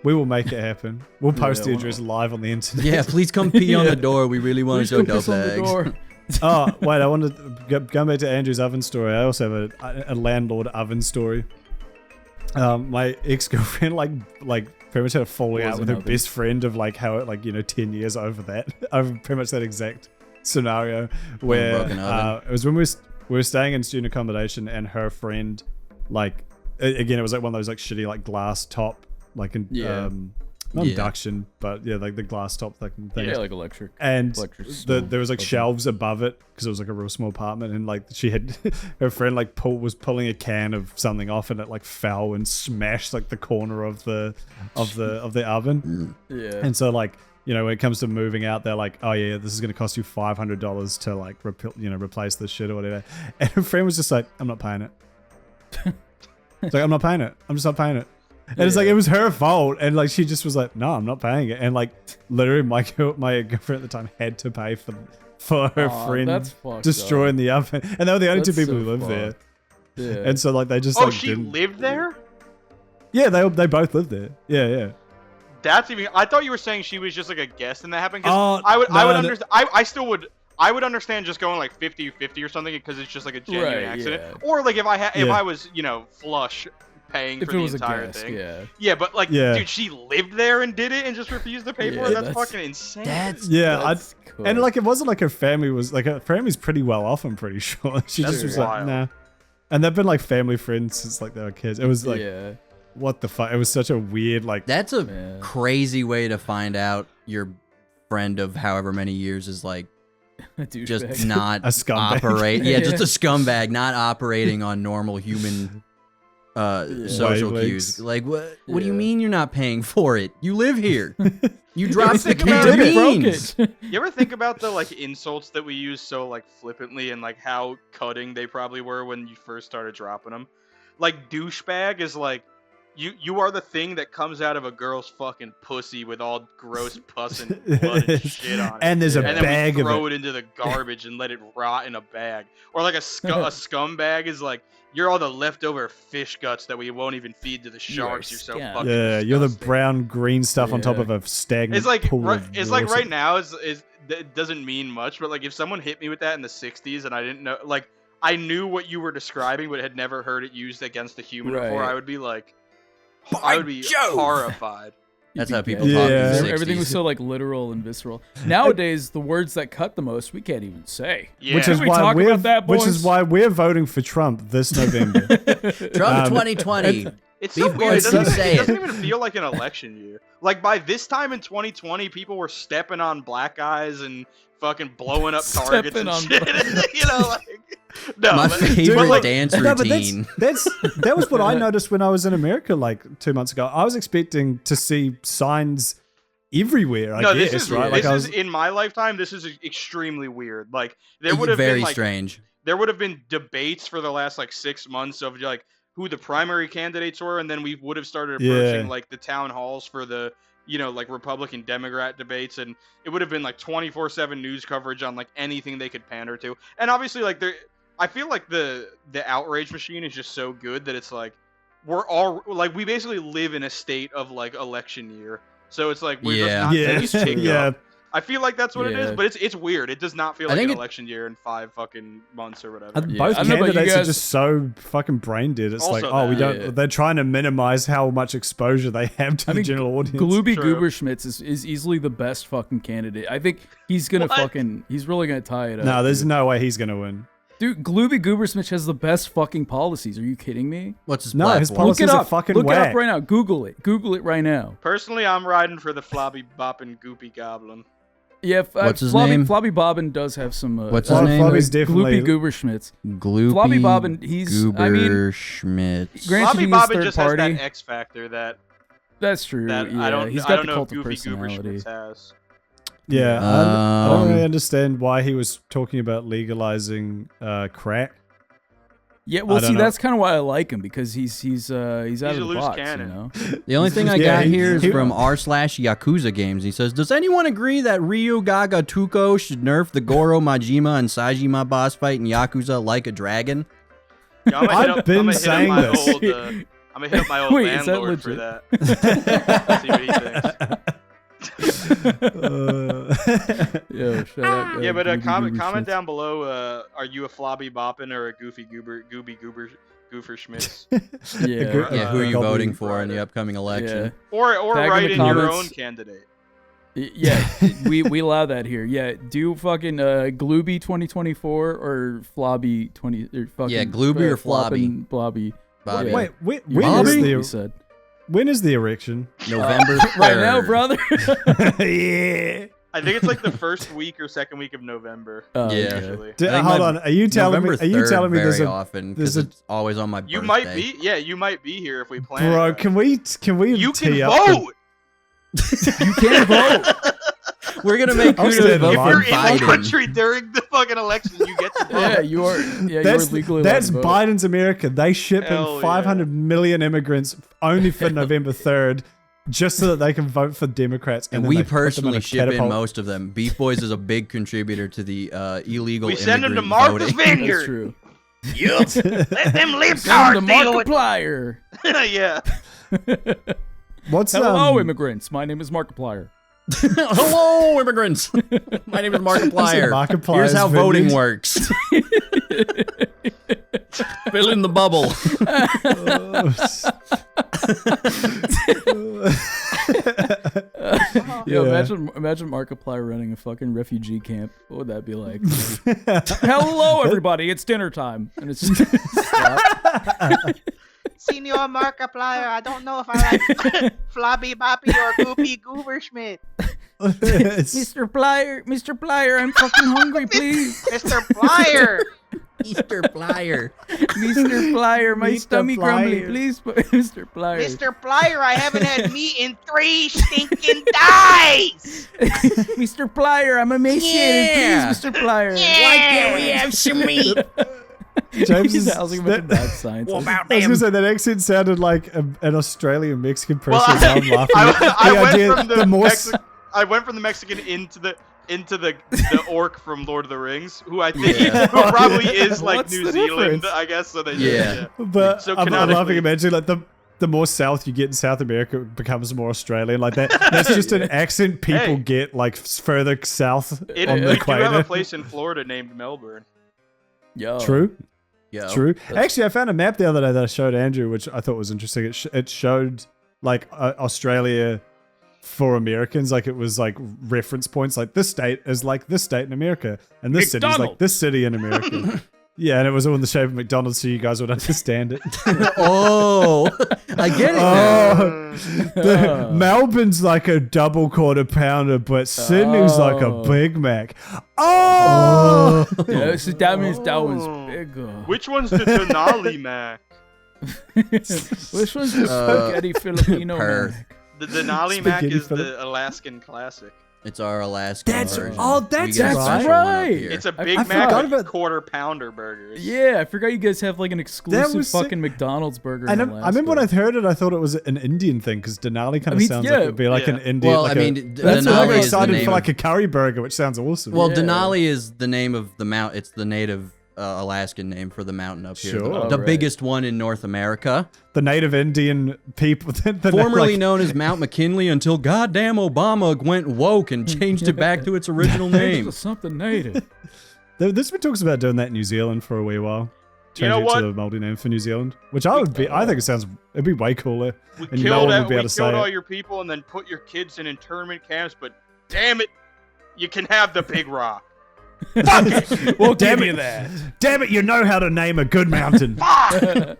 we will make it happen. We'll post the we'll- address live on the internet. Yeah, please come pee on Yeah. the door. We really want Please to show go piss on the bags. door. Oh wait, I wanted to go back to Andrew's oven story. I also have a landlord oven story. My ex-girlfriend like pretty much had a falling Was out with an her oven. best friend of like how 10 years over that, over pretty much that exact scenario where broken oven. it was when we were staying in student accommodation and her friend like again, it was like one of those like shitty like glass top, like not Yeah. induction, but yeah, like the glass top like thing. Yeah, like electric. And Electric there was like stove. shelves above it because it was like a real small apartment, and like she had her friend like was pulling a can of something off, and it like fell and smashed like the corner of the oven. Yeah. And so like, you know, when it comes to moving out, they're like, oh yeah, this is gonna cost you $500 to like replace this shit or whatever. And her friend was just like, I'm not paying it. It's like, I'm not paying it. I'm just not paying it. And it's like, it was her fault. And like, she just was like, no, I'm not paying it. And like, literally my girlfriend at the time had to pay for her friend that's fucked destroying the oven. And they were the only two That's people so who lived there. Yeah. And so like, they just Oh, like she didn't. lived there? Yeah, they both lived there. Yeah, yeah. That's even. I thought you were saying she was just like a guest and that happened. Oh, Cause I would no, understand. I still would. I would understand just going like 50-50 or something because it's just like a genuine Right, accident. yeah. Or like if I Yeah. was flush paying If for it the was a entire guest, thing. yeah. Yeah, but like, Yeah. dude, she lived there and did it and just refused to pay for it. Yeah, That's that's- fucking insane. Yeah, That's cool. and like it wasn't like her family was like her family's pretty well off. I'm pretty sure she That's just was wild. like nah, and they've been like family friends since like they were kids. It was like yeah. what the fuck? It was such a weird like. That's a Yeah. crazy way to find out your friend of however many years is like A just douchebag. not A scumbag. operate. Yeah, just a scumbag, not operating on normal human social Wavelengths. cues. Like what? What do you Yeah. mean you're not paying for it? You live here. You dropped the think can about of it. Broke beans. it. You ever think about the like insults that we use so like flippantly and like how cutting they probably were when you first started dropping them? Like douchebag is like you are the thing that comes out of a girl's fucking pussy with all gross pus and blood and shit on it. And there's a And then bag we of throw it. it into the garbage and let it rot in a bag. Or like a scumbag is like, you're all the leftover fish guts that we won't even feed to the You are sharks. You're so scum. fucking Yeah, you're the disgusting. brown green stuff on top Yeah. of a stagnant It's like pool right, of it's like water. right now is it doesn't mean much, but like if someone hit me with that in the 60s and I didn't know, like I knew what you were describing but had never heard it used against a human before, Right. I would be like, I would be Jove. horrified. That's You'd how be people gay. talk in Yeah. the 60s. Everything was so like literal and visceral. Nowadays, the words that cut the most, we can't even say. Yeah. Which is Can we why talk we're about that, which is boys? why we're voting for Trump this November. Trump 2020. It's so Beef weird. Boys It doesn't, say it it. doesn't even feel like an election year. Like by this time in 2020, people were stepping on black guys and fucking blowing up targets Stepping and on shit. You know, like no. My but- favorite but, like, dance No, but routine. that was what I noticed when I was in America like 2 months ago. I was expecting to see signs everywhere. I no, guess, this is right? Like this I is was, in my lifetime. This is extremely weird. Like there would have Very been like strange. there would have been debates for the last like 6 months of like who the primary candidates were, and then we would have started approaching Yeah. like the town halls for the like Republican Democrat debates, and it would have been like 24/7 news coverage on like anything they could pander to. And obviously like I feel like the outrage machine is just so good that it's like we're all like we basically live in a state of like election year. So it's like we're Yeah. just not yeah, getting picked yeah. up. I feel like that's what it is, Yeah. but it's weird. It does not feel I like an think it- election year in 5 fucking months or whatever. And Yeah, both I don't know about you candidates are guys- just so fucking brain dead. It's like, Also oh, we that. don't. Yeah. They're trying to minimize how much exposure they have to I the mean, general audience. Glooby True. Gooberschmitz is easily the best fucking candidate. I think he's gonna What? he's really gonna tie it up. No, there's dude. no way he's gonna win. Dude, Glooby Gooberschmitz has the best fucking policies. Are you kidding me? What's his No, his platform? Look it Policies are up. fucking Look it whack. up right now. Google it. Google it right now. Personally, I'm riding for the flobby bopping goopy goblin. Yeah, What's his Flobby, name? Flobby Bobbin does have some. What's his name? Flobby's definitely. Gloopy Gooberschmitz. Gloopy Flobby Bobbin, he's- I mean- Goober Schmitz. Granted, Flobby he's bobbin third just party. has that X factor that That's true. that yeah, I don't he's I got don't the know cult if of Goofy personality. Gooberschmitz has. Yeah, I don't really Um, understand why he was talking about legalizing crack. Yeah, well, I don't see, know. that's kind of why I like him because he's out He's of a the loose box, cannon. you know. The only thing I Yeah, got he- here is he- from r/Yakuza games. He says, "Does anyone agree that Ryugaga Tuko should nerf the Goro Majima and Sajima boss fight in Yakuza like a dragon?" Yeah, I've been saying this. I'm gonna hit up my old Wait, is that landlord for legit? that. See what he thinks. Yo, shout out, Yeah, but Glooby comment Gooberschmitz. down below. Are you a flobby boppin or a goofer schmitz? Yeah. Yeah, who are you Goblin voting for in the Rider. upcoming election? Or Tag in the write in your comments. own candidate. Yeah, we allow that here. Yeah, do fucking Glooby 2024 or Flobby 20 or fucking Yeah, Glooby or Floppin' Blobby. Bobby. Wait, You Bobby? said. when is the erection? November 3rd. Right now, brother. Yeah. I think it's like the first week or second week of November. Yeah. Usually. I think Hold my- on. Are you telling me? November Are you telling me very there's a often there's because a- it's always on my birthday. You might be. Yeah, you might be here if we plan. bro? it right. Can we? You tee can up the- vote. You can't vote. We're gonna make I'll Kudos stand vote in If for you're in the Biden. country during the fucking election, you get to vote. Yeah, you are. Yeah, you are That's legally allowed that's to vote. Biden's America. They ship Hell in 500 million immigrants only for November 3rd, just so that they can vote for Democrats. And then we they put them in personally a ship in catapult. most of them. BeefBoys is a big contributor to the illegal We send them to immigrant Martha's voting. That's Vineyard. true. Yup. Let them live Send cards the deal with. Markiplier. Yeah. What's Hello, immigrants. My name is Markiplier. Hello, immigrants. My name is Markiplier. Markiplier's Here's how voting Vineyard? works. Fill in the bubble. Yo, Yeah. imagine Markiplier running a fucking refugee camp. What would that be like? Hello, everybody. It's dinner time, and it's just Senor Markiplier, I don't know if I like Flobby Boppy or Goopy Gooberschmidt. Mr. Plier, I'm fucking hungry, please. Mr. Plier! Easter flyer. Mr. Plier, my Mr. stomach grumbly, Plier. please, Mr. Plier. Mr. Plier, I haven't had meat in 3 stinking days! Mr. Plier, I'm emaciated, Yeah. please, Mr. Plier. Why can't we have some meat? James He's is, housing with the bad science. What about I was them? gonna say that accent sounded like an Australian Mexican person. Well, Now I'm laughing. I The went idea- from the more I went from the Mexican into the orc from Lord of the Rings, who I think Yeah. who probably is like What's New the Zealand, difference? I guess. So they Yeah. But So I'm canonically- laughing. Imagine like the more south you get in South America, it becomes more Australian. Like that. That's just an accent people Hey. get like further south It, on the we do have a equator. place in Florida named Melbourne. Yo. True. Yo. True. Actually, I found a map the other day that I showed Andrew, which I thought was interesting. It showed like Australia for Americans, like it was like reference points. Like this state is like this state in America, and this city is like McDonald's. this city in America. Yeah, and it was all in the shape of McDonald's, so you guys would understand it. Oh, I get it now. Oh, Melbourne's like a double quarter pounder, but Sydney's like a Oh. Big Mac. Oh, Yeah, so that means that one's bigger. Which one's the Denali Mac? Which one's the spaghetti Filipino Perth. Mac? The Denali Mac Spaghetti is Philip. the Alaskan classic. It's our Alaskan That's- version. oh, We that's get a right. special one up Right. here. It's a I Big forgot Mac about- quarter pounder burger. It's- Yeah, I forgot you guys have like an exclusive was sick. fucking McDonald's burger. and in I remember when I Alaska. heard it, I thought it was an Indian thing because Denali kind of I mean, sounds yeah. like it'd be like an Yeah. Indian. Well, like I mean, a, D- that's Denali why I'm is the excited name for of- like a curry burger, which sounds awesome. Well, Yeah. Denali is the name of the mount. It's the native Alaskan name for the mountain up here. Sure. The, Oh, the right. biggest one in North America. The native Indian people, Formerly like, known as Mount McKinley until goddamn Obama went woke and changed it back to its original name. It's something native. There's been talks about doing that in New Zealand for a wee while. You know Changing what? it to the Māori name for New Zealand, which I would be. I think it sounds. It'd be way cooler. We And no killed, one would be able to say all it. your people and then put your kids in internment camps, but damn it, you can have the Big Rock. We'll Damn give it. you that. Damn it! You know how to name a good mountain. I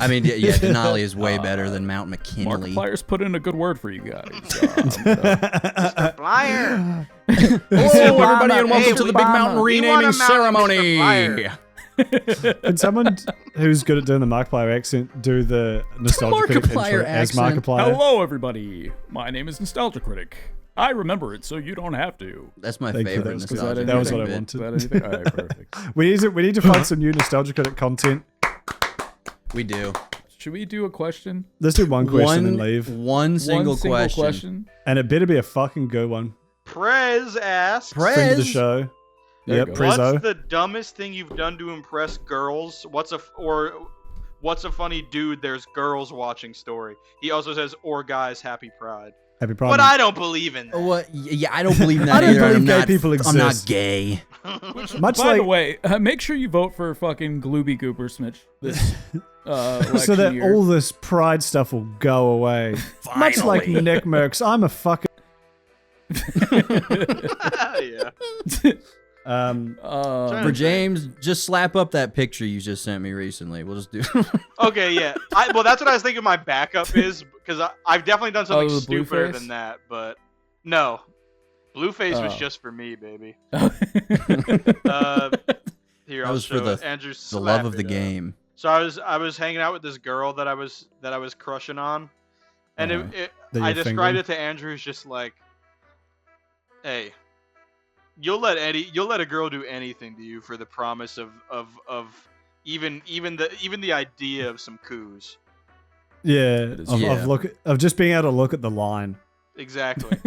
mean, yeah, Denali is way better than Mount McKinley. Markiplier's put in a good word for you guys. Plier! Hello, everybody, and welcome Hey, to the we- Big Mountain we want renaming a mountain, ceremony. Mr. Plier. Can someone who's good at doing the Markiplier accent do the nostalgia critic Markiplier intro as accent. Markiplier? Hello, everybody. My name is Nostalgia Critic. I remember it, so you don't have to. That's my Thank you, favorite that was good. nostalgia. That was what I bit. wanted. Is that anything? All right, perfect. We need to find some new nostalgia critic content. We do. Should we do a question? Let's do one question and leave, One single One question. and it better be a fucking good one. Prez asks, Friend of the Prez. show. There Yep, you go. what's Prezzo. the dumbest thing you've done to impress girls? What's a funny dude there's girls watching story? He also says, or guys, happy pride. Happy Pride. But I don't believe in that. What? Yeah, I don't believe in that I don't either. believe I'm gay not, people I'm not exist. gay. Much By like the way, make sure you vote for fucking Glooby Goober Snitch this so election that year. all this pride stuff will go away. Much like Finally. Nick Merckx, I'm a fucking. Yeah. For James, just slap up that picture you just sent me recently. We'll just do. Okay, yeah. Well, that's what I was thinking. My backup is because I've definitely done something the stupider Blueface? than that, but no, Blueface was just for me, baby. Here, I'll was show for it. Andrew, the love of slap the it up. game. So I was hanging out with this girl that I was crushing on, and That I you're described fingering? it to Andrew as just like, hey, you'll let a girl do anything to you for the promise of even the idea of some coups. Yeah, is of just being able to look at the line. Exactly.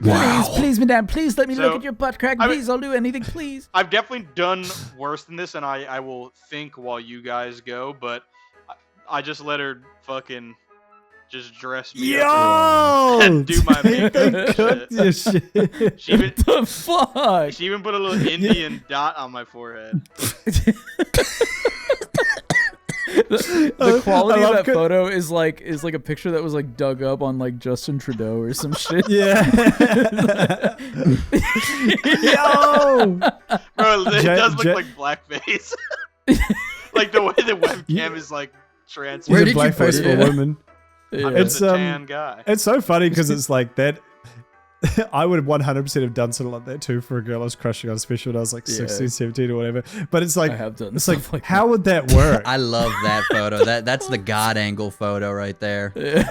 Please, madame, please let me So, look at your butt crack. I mean- Please, I'll do anything, please. I've definitely done worse than this, and I will think while you guys go, but I just let her fucking just dress me up Yo! and do my makeup They and cooked your shit. She even, The fuck? she even put a little Indian dot on my forehead. The quality I of love that photo is like a picture that was like dug up on like Justin Trudeau or some shit. Yeah. Yo! Bro, it Ja- does look Ja- like blackface. Like the way the webcam is like transferred. Where He's did a you put blackface it for at? women. I'm Yeah. just a tan guy. It's so funny because it's like that. I would 100% have done something like that too for a girl I was crushing on, especially when I was like 16, 17 or whatever. But it's like, I have done it's like, stuff like how would that work? I love that photo. That's the God angle photo right there. Yeah.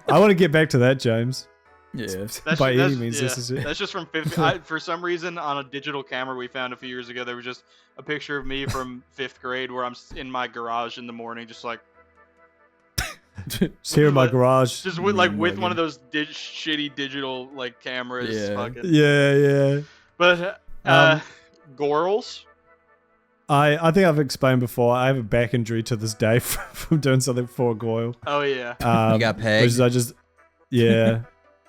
I want to get back to that, James. Yeah. By any means yeah, necessary. That's just from fifth. For some reason, on a digital camera we found a few years ago, there was just a picture of me from 5th grade where I'm in my garage in the morning, just like Just here in my garage. just with like with one of those shitty digital like cameras. Yeah. Fucking. Yeah. But Um, Gorals. I think I've explained before. I have a back injury to this day from doing something for Goyle. Oh yeah. You got pegged? Which is I just, yeah.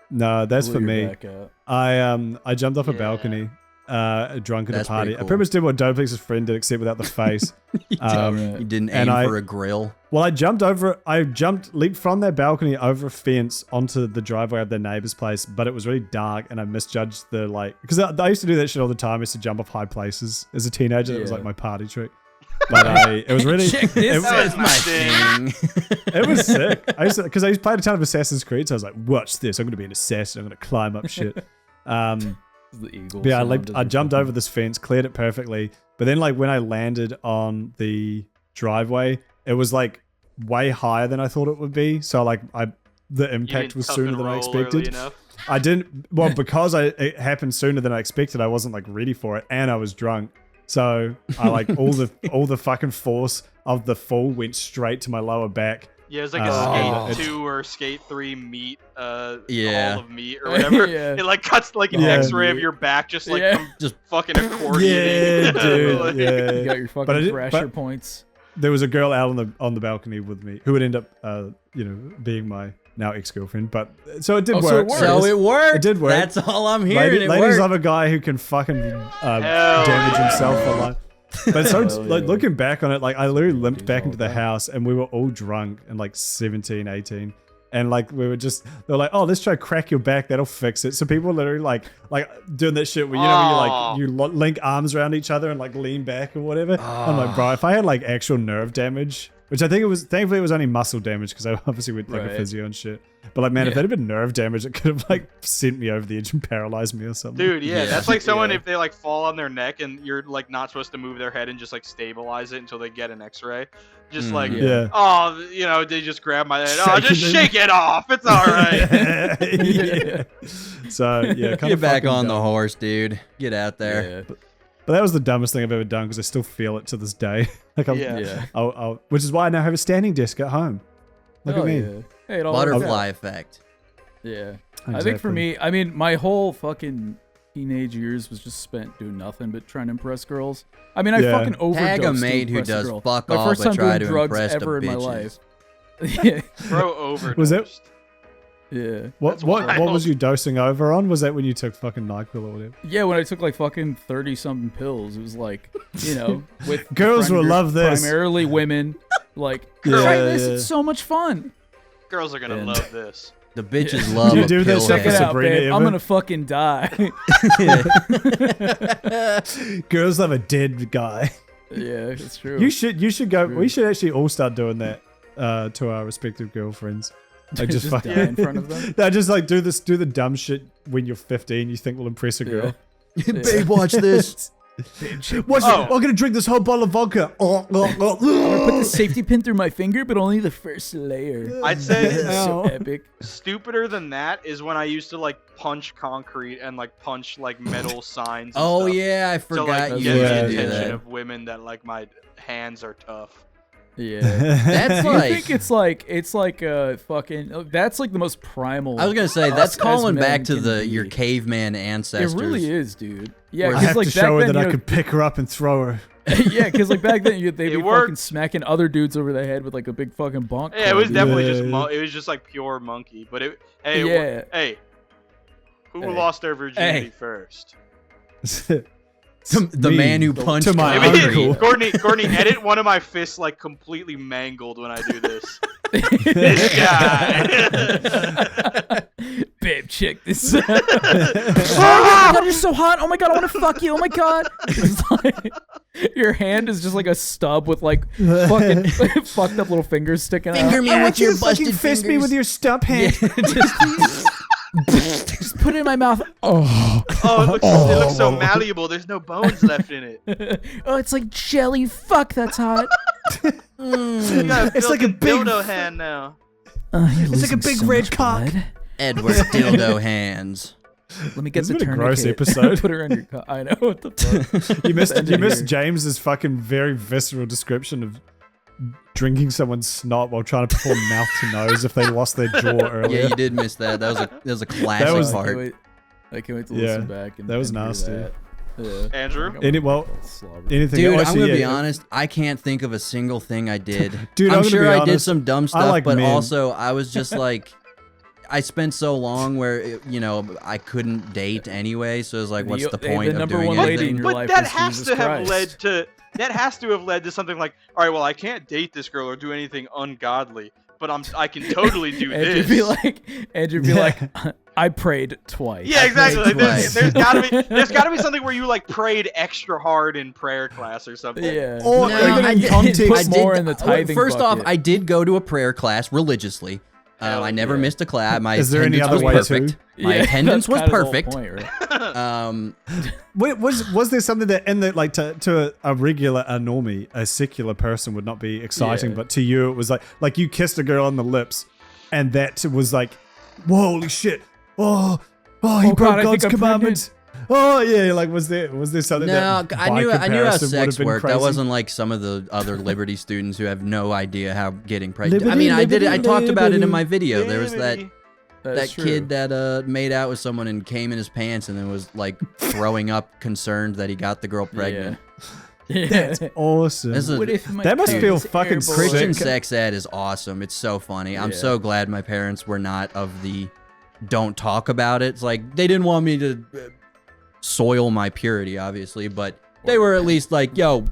No, that's for Blew your me. back out. I jumped off a Yeah. balcony, drunk at That's a party. pretty I cool. pretty much did what Doplex's friend did, except without the face. You didn't and aim for a grill. Well, leaped from that balcony over a fence onto the driveway of their neighbor's place, but it was really dark and I misjudged because I used to do that shit all the time. I used to jump off high places as a teenager. That was Yeah. like my party trick. But it was really, Check this it, That was That's my thing. thing. it was sick. Because I used to play a ton of Assassin's Creed, so I was like, watch this. I'm going to be an assassin. I'm going to climb up shit. The eagle. But yeah, sound I is jumped fucking- over this fence, cleared it perfectly. But then, like, when I landed on the driveway, it was like way higher than I thought it would be. So, like, the You impact didn't was tuck sooner and than I roll early expected. enough. I didn't, well, because it happened sooner than I expected, I wasn't like ready for it, and I was drunk. So I like all the fucking force of the fall went straight to my lower back. Yeah, it's like a Oh. Skate 2 or Skate 3 meat, Yeah. hall of meat or whatever. Yeah. It like cuts like an Yeah. X-ray of your back, just like Yeah. from Just fucking accordioning. Yeah, dude. Like- You Yeah. got your But I fucking did- thrasher but- points. There was a girl out on the balcony with me who would end up, being my now ex-girlfriend. But so it did Oh, work. so it worked. So it worked. It did work. That's all I'm hearing. It Ladies worked. love a guy who can fucking Hell damage yeah. himself a lot. But so Hell like yeah. looking back on it, like I literally limped Dudes back all into the the time. house and we were all drunk and like 17, 18. And like we were just, they were like, oh, let's try to crack your back, that'll fix it. So people were literally like doing that shit where Oh. you link arms around each other and like lean back or whatever. I'm like, bro, if I had like actual nerve damage, which I think thankfully it was only muscle damage because I obviously went like a Right. physio and shit. But like, man, if Yeah. that had been nerve damage, it could have like sent me over the edge and paralyzed me or something. Dude, yeah, Yeah. that's like someone Yeah. if they like fall on their neck and you're like not supposed to move their head and just like stabilize it until they get an X-ray. Just like, Yeah. oh, they just grab my head. Oh, Shaking just it. shake it off. It's all right. Yeah. So yeah, kind Get of back fucking on the dumb. horse, dude. Get out there. Yeah. But that was the dumbest thing I've ever done because I still feel it to this day. Like I'm, Yeah. Yeah. which is why I now have a standing desk at home. Look Hell at me. Yeah. Hey, it all works out. Butterfly effect. Yeah. I think for Exactly. me, I mean, my whole fucking teenage years was just spent doing nothing but trying to impress girls. I mean, I Yeah. fucking overdosed Tag a to mate who impress a does girl. fuck My all first but time try doing to drugs impress the ever in my bitches. life. Yeah. Bro, overdosed. Was that- Yeah. What That's what wild. was you dosing over on? Was that when you took fucking NyQuil or whatever? Yeah, when I took like fucking 30 something pills, it was like, with Girls will love this. Primarily women. Like, Yeah, try this, yeah. it's so much fun. Girls are gonna And- love this. The bitches love You a do that pill Check it Sabrina out, babe. ever? I'm gonna fucking die. Girls love a dead guy. Yeah, it's true. You should go. True. We should actually all start doing that to our respective girlfriends. Like just die fucking in front of them. No, just like do the dumb shit when you're 15. You think will impress a girl. Babe, watch this. What's Oh. I'm gonna drink this whole bottle of vodka. I'm gonna put the safety pin through my finger, but only the first layer. I'd say This is so epic. stupider than that is when I used to like punch concrete and like punch like metal signs. And Oh stuff yeah, I to forgot like you get used the to do attention that. of women that like my hands are tough. Yeah. That's Do you like. think it's like fucking that's like the most primal. I was gonna say that's as calling men back to can the be. your caveman It ancestors. really is, dude. Yeah, I because have like to show her back that then, I could pick her up and throw her. yeah, because like back then they'd be It fucking worked. smacking other dudes over the head with like a big fucking bonk. Yeah, it was club, definitely Yeah, just yeah. it was just like pure monkey. But it hey Yeah. hey, who Hey. lost their virginity Hey. first? The Me. man who punched to my Maybe uncle. Courtney, edit one of my fists like completely mangled when I do this. This guy. Babe, check this out. Oh my god, you're so hot. Oh my god, I want to fuck you. Oh my god. It's like, your hand is just like a stub with like fucking fucked up little fingers sticking Finger out. me with your busted fist me fingers. with your stump hand. Just put it in my mouth. Oh, Oh, it looks so malleable. There's no bones left in it. oh, it's like jelly. Fuck, that's hot. You got It's like a big dildo hand now. It's like a big red cock. Edward dildo hands. Let me get This the has been a tourniquet. gross episode. Put her on your cock. I know what the fuck. You missed End it here. James's fucking very visceral description of drinking someone's snot while trying to perform mouth to nose if they lost their jaw earlier. Yeah, you did miss that. That was a classic was- part. I can't wait to Yeah, listen back. And, that was and hear nasty. that. Yeah. Andrew? Anything Dude, else? I'm gonna Yeah, be honest. I can't think of a single thing I did. Dude, I'm I'm gonna sure be I did honest, some dumb stuff, like but men. also I was just like, I spent so long where I couldn't date anyway. So it was like, what's the point the of number doing one lady in anything? your But life that is has Jesus to have Christ. led to something like, all right, well, I can't date this girl or do anything ungodly, but I can totally do Andrew this. Andrew be like, I prayed twice. Yeah, exactly. Like, Twice. there's gotta be something where you like prayed extra hard in prayer class or something. Yeah. Or No, even I in did- context. Put more in the tithing First off, bucket. I did go to a prayer class religiously. Hell I never yeah. missed a class. My Is there any attendance other was way perfect. too? My Yeah, attendance was that's kind of the perfect. whole point, right? Wait, was there something that in the like to a regular a normie a secular person would not be exciting, Yeah. but to you it was like you kissed a girl on the lips, and that was like, whoa, holy shit, oh he Oh, broke God, I think God's I'm commandments. Oh yeah, like was there something? No, that I by knew how comparison would sex have been worked. I crazy? wasn't like some of the other Liberty students who have no idea how getting pregnant. I Liberty, mean, I did it. I liberty, talked about it in liberty. my video. There was that That's true. kid that made out with someone and came in his pants and then was like throwing up, concerned that he got the girl pregnant. Yeah. That's awesome. This is- What if my That must feel parents fucking airborne? Christian sick. sex ed is awesome. It's so funny. I'm Yeah. so glad my parents were not of the don't talk about it. It's like they didn't want me to soil my purity, obviously, but they were at least like, yo,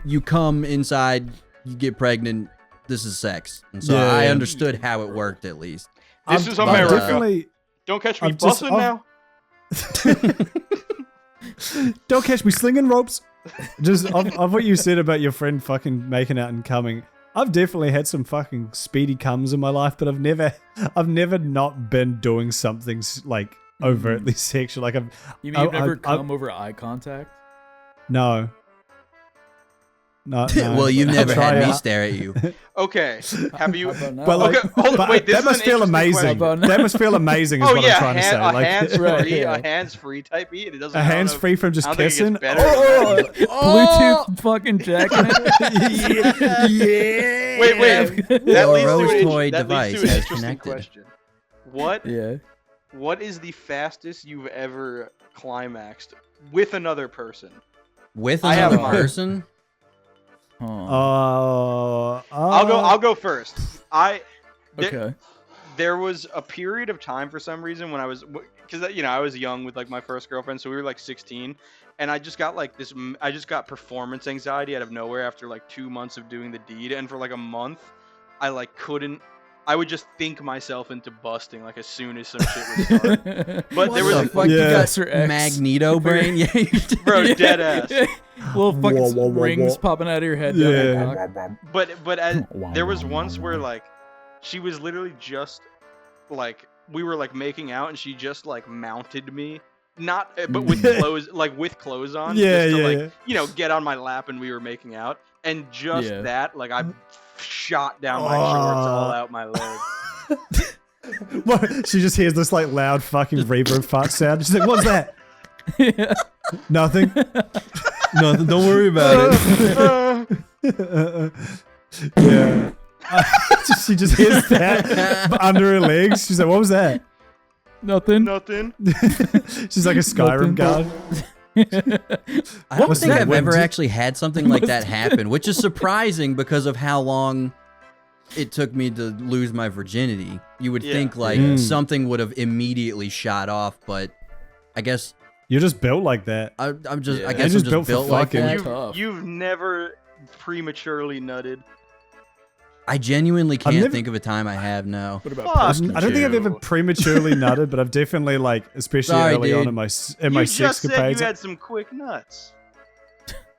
you come inside, you get pregnant, this is sex. And so Yeah, I yeah. understood how it worked at least. This is But, America. Definitely. Don't catch me I've just- busting now. Don't catch me slinging ropes. Just of what you said about your friend fucking making out and coming. I've definitely had some fucking speedy comes in my life, but I've never not been doing something like overtly sexual. Like You mean I- you've never I- come over eye contact? no. No, Well, you've I'll never try had me it. stare at you. Okay, have you? How about now? But like, Okay, hold on, but wait, this that is must an feel interesting amazing. question. That must feel amazing. Is Oh what yeah, I'm trying to say. Like hands-free, Right, yeah. a hands-free type beat. It doesn't. a hands free from I just don't think it kissing. gets better than that. Bluetooth fucking jacking it. Yeah. Wait. That Your leads to Rose an, toy that leads device to an has interesting connected. question. What Yeah. is the fastest you've ever climaxed with another person? With I have another mine. person? I'll go first. Okay. There was a period of time for some reason when I was, because I was young with like my first girlfriend, so we were like 16, and I just got like this. I just got performance anxiety out of nowhere after like 2 months of doing the deed, and for like a month, I like couldn't I would just think myself into busting like as soon as some shit would start. But What there the was fuck? You Yeah. got Mr. X. Magneto brain? Yeah, you did. bro, dead ass. Little fucking Whoa, whoa, whoa, rings whoa. popping out of your head. Yeah. But there was once where like she was literally just like we were like making out and she just like mounted me, not but with clothes on, Yeah, just to yeah, like yeah. get on my lap and we were making out, and just Yeah. that like I shot down my shorts all out my leg. What? She just hears this like loud fucking reverb fart sound. She's like, "What's that?" Yeah. Nothing. Nothing. Don't worry about it. Yeah. She just hears that under her legs. She's like, "What was that?" Nothing. Nothing. She's like a Skyrim guard. I don't was think that I've when ever did- actually had something like that happen, which is surprising because of how long it took me to lose my virginity. You would Yeah. think like Mm. something would have immediately shot off, but I guess You're just built like that. I'm just Yeah. I You're guess just I'm built just for built like fucking. that. Tough. You've never prematurely nutted. I genuinely can't never- think of a time I have now. What about Fuck. post I don't think I've ever you. prematurely nutted, but I've definitely like, especially Sorry, early on dude. in my You just said sexcapades. you had some quick nuts.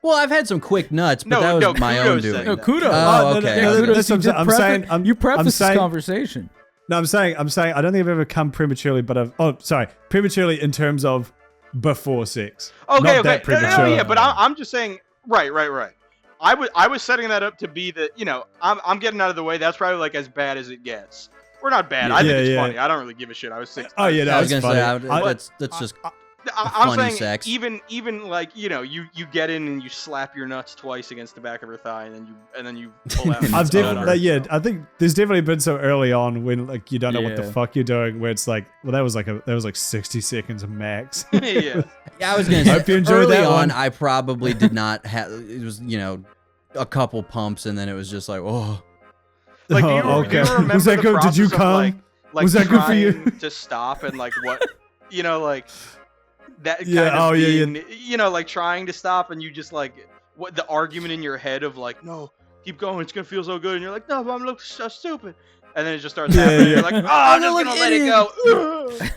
Well, I've had some quick nuts, but No, that was no, my kudos own said doing. No, that. kudos. Oh, okay. Yeah, No, kudos. that's You what did I'm preface- saying. you prefaced this saying- conversation. No, I'm saying, I don't think I've ever come prematurely, but prematurely in terms of before sex. Okay, Not okay. that premature. Yeah, but I'm just saying. Right. I was setting that up to be the I'm getting out of the way. That's probably like as bad as it gets. We're not bad. I think Yeah, it's yeah. funny. I don't really give a shit. I was 6. Oh yeah, I was that's gonna funny. say I- that's just I'm funny saying sex. even like you get in and you slap your nuts twice against the back of her thigh and then you pull out. I've and definitely, yeah, I think there's definitely been so early on when like you don't know what the Yeah. fuck you're doing, where it's like, well, that was like 60 seconds max. yeah. Yeah, I was gonna say. Hope you enjoyed early that on, one. I probably did not have. It was a couple pumps, and then it was just like, oh. Like do you, Oh, do you okay. remember Was that the good? Did you process of, come? like Was that good for you? trying to stop and like what like that kind Yeah, of oh, yeah, being, like trying to stop and you just like what the argument in your head of like no keep going it's gonna feel so good and you're like no but I'm looking so stupid and then it just starts Yeah, happening yeah. you're like oh I'm just gonna let it go.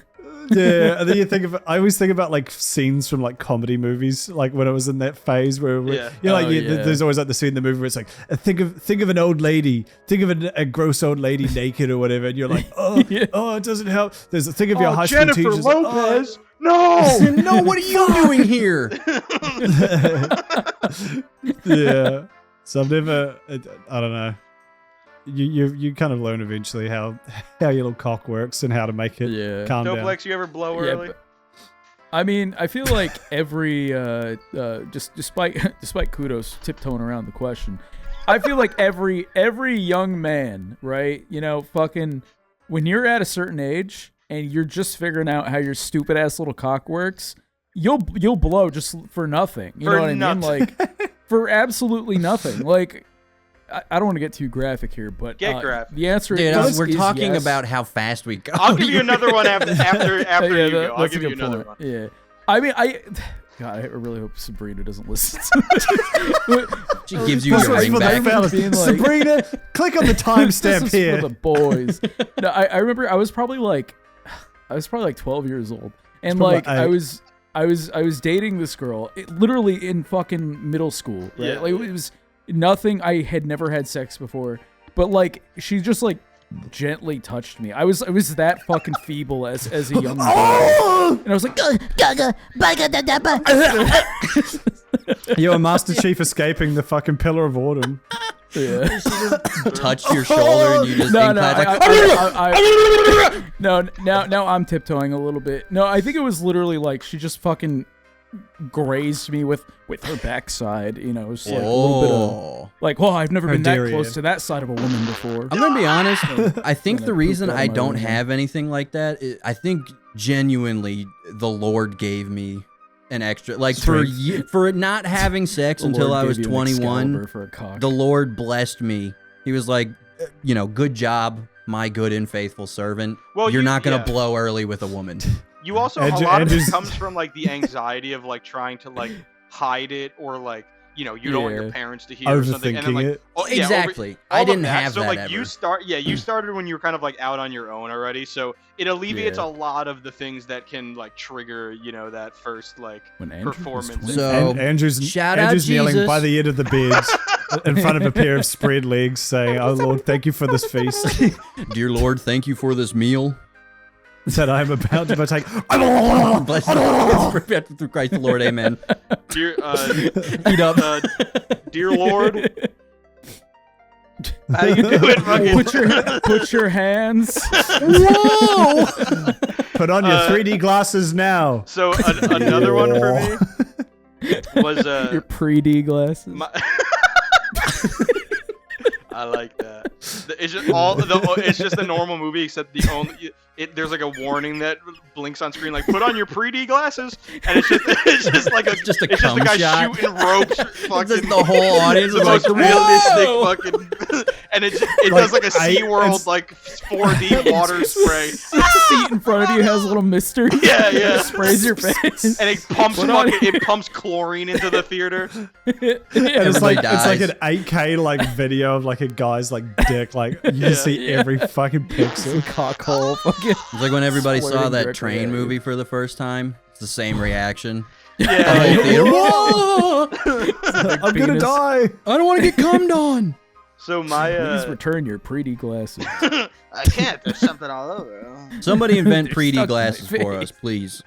Yeah, and then I always think about like scenes from like comedy movies, like when I was in that phase where Yeah. Oh, yeah. there's always like the scene in the movie where it's like think of an old lady, think of a gross old lady naked or whatever, and you're like, oh, Yeah. oh, it doesn't help. There's a think of your high school Jennifer teachers. Lopez no No, what are you doing here? Yeah, so I've never. I don't know. You kind of learn eventually how your little cock works and how to make it Yeah. calm no down. Plex you ever blow Yeah, early but- I mean, I feel like every just despite kudos tiptoeing around the question, I feel like every young man, right? Fucking when you're at a certain age and you're just figuring out how your stupid ass little cock works, you'll blow just for nothing. You For know what I mean? nothing. Like for absolutely nothing. Like I don't want to get too graphic here, but Get graphic. the answer Dude, is we're talking yes. about how fast we go. I'll give you another one after Yeah, you go I'll that's a give you good another point. one Yeah. I mean, God, I really hope Sabrina doesn't listen. She gives you This your one's ring for the back. fellas. Being like- Sabrina, click on the This timestamp is here. for the boys. No, I remember I was probably like 12 years old, and probably like I was dating this girl, literally in fucking middle school. Right? Yeah. Like it was nothing. I had never had sex before, but like she just like gently touched me. I was that fucking feeble as a young boy, Oh! and I was like, You're a Master Chief escaping the fucking Pillar of Autumn. yeah. Touched your shoulder and you just No, impact no, now I'm tiptoeing a little bit. No, I think it was literally like she just fucking grazed me with her backside. You know, it was like a little bit of like, well, I've never How been that dare you. close to that side of a woman before. I'm gonna be honest. I think Gonna the reason poop down I my don't own have anything like that, I think genuinely the Lord gave me an extra, like for not having sex The until Lord I was gave you an 21. Excalibur for a cock. The Lord blessed me. He was like, good job, my good and faithful servant. Well, You're not gonna yeah. blow early with a woman. You also And a ju- lot and of it just- comes from like the anxiety of like trying to like hide it or like you know, you don't want your parents to hear or something. And then, Overthinking like, it. oh, yeah, Exactly. all I of didn't that. have so, that like, ever. you started when you were kind of like out on your own already. So it alleviates Yeah. a lot of the things that can like trigger, you know, that first like When Andrew was performance. 20. So Andrew's shout out kneeling Jesus. by the end of the bed in front of a pair of spread legs, saying, "Oh Lord, thank you for this feast Dear Lord, thank you for this meal. that I am about to partake." Bless you through Christ the Lord, amen. Dear, Eat up. dear Lord. How you doing, fucking? Put your hands. Whoa! Put on your 3D glasses now. So another one for me was Your pre-D glasses. I like that. It's just it's just a normal movie, except there's like a warning that blinks on screen, like put on your pre-D glasses, and it's just like a guy shot. shooting ropes, fucking Just the whole audience the is most like, realistic "Whoa!" fucking, and it does like a SeaWorld like 4D water spray. The seat in front of you has a little mister. Yeah. Sprays your face. And it pumps chlorine into the theater. And it's Everybody like dies. an 8K like video of like a guy's like dick, like you can see every fucking pixel. Cockhole. Fucking. It's like when everybody saw Squirting that directly train at you. movie for the first time. It's the same reaction. Yeah. I'm gonna Penis. die. I don't want to get cummed on. So my Please return your pre-D glasses. I can't. There's something all over. Somebody invent They're 3D stuck in my glasses for face. us, please.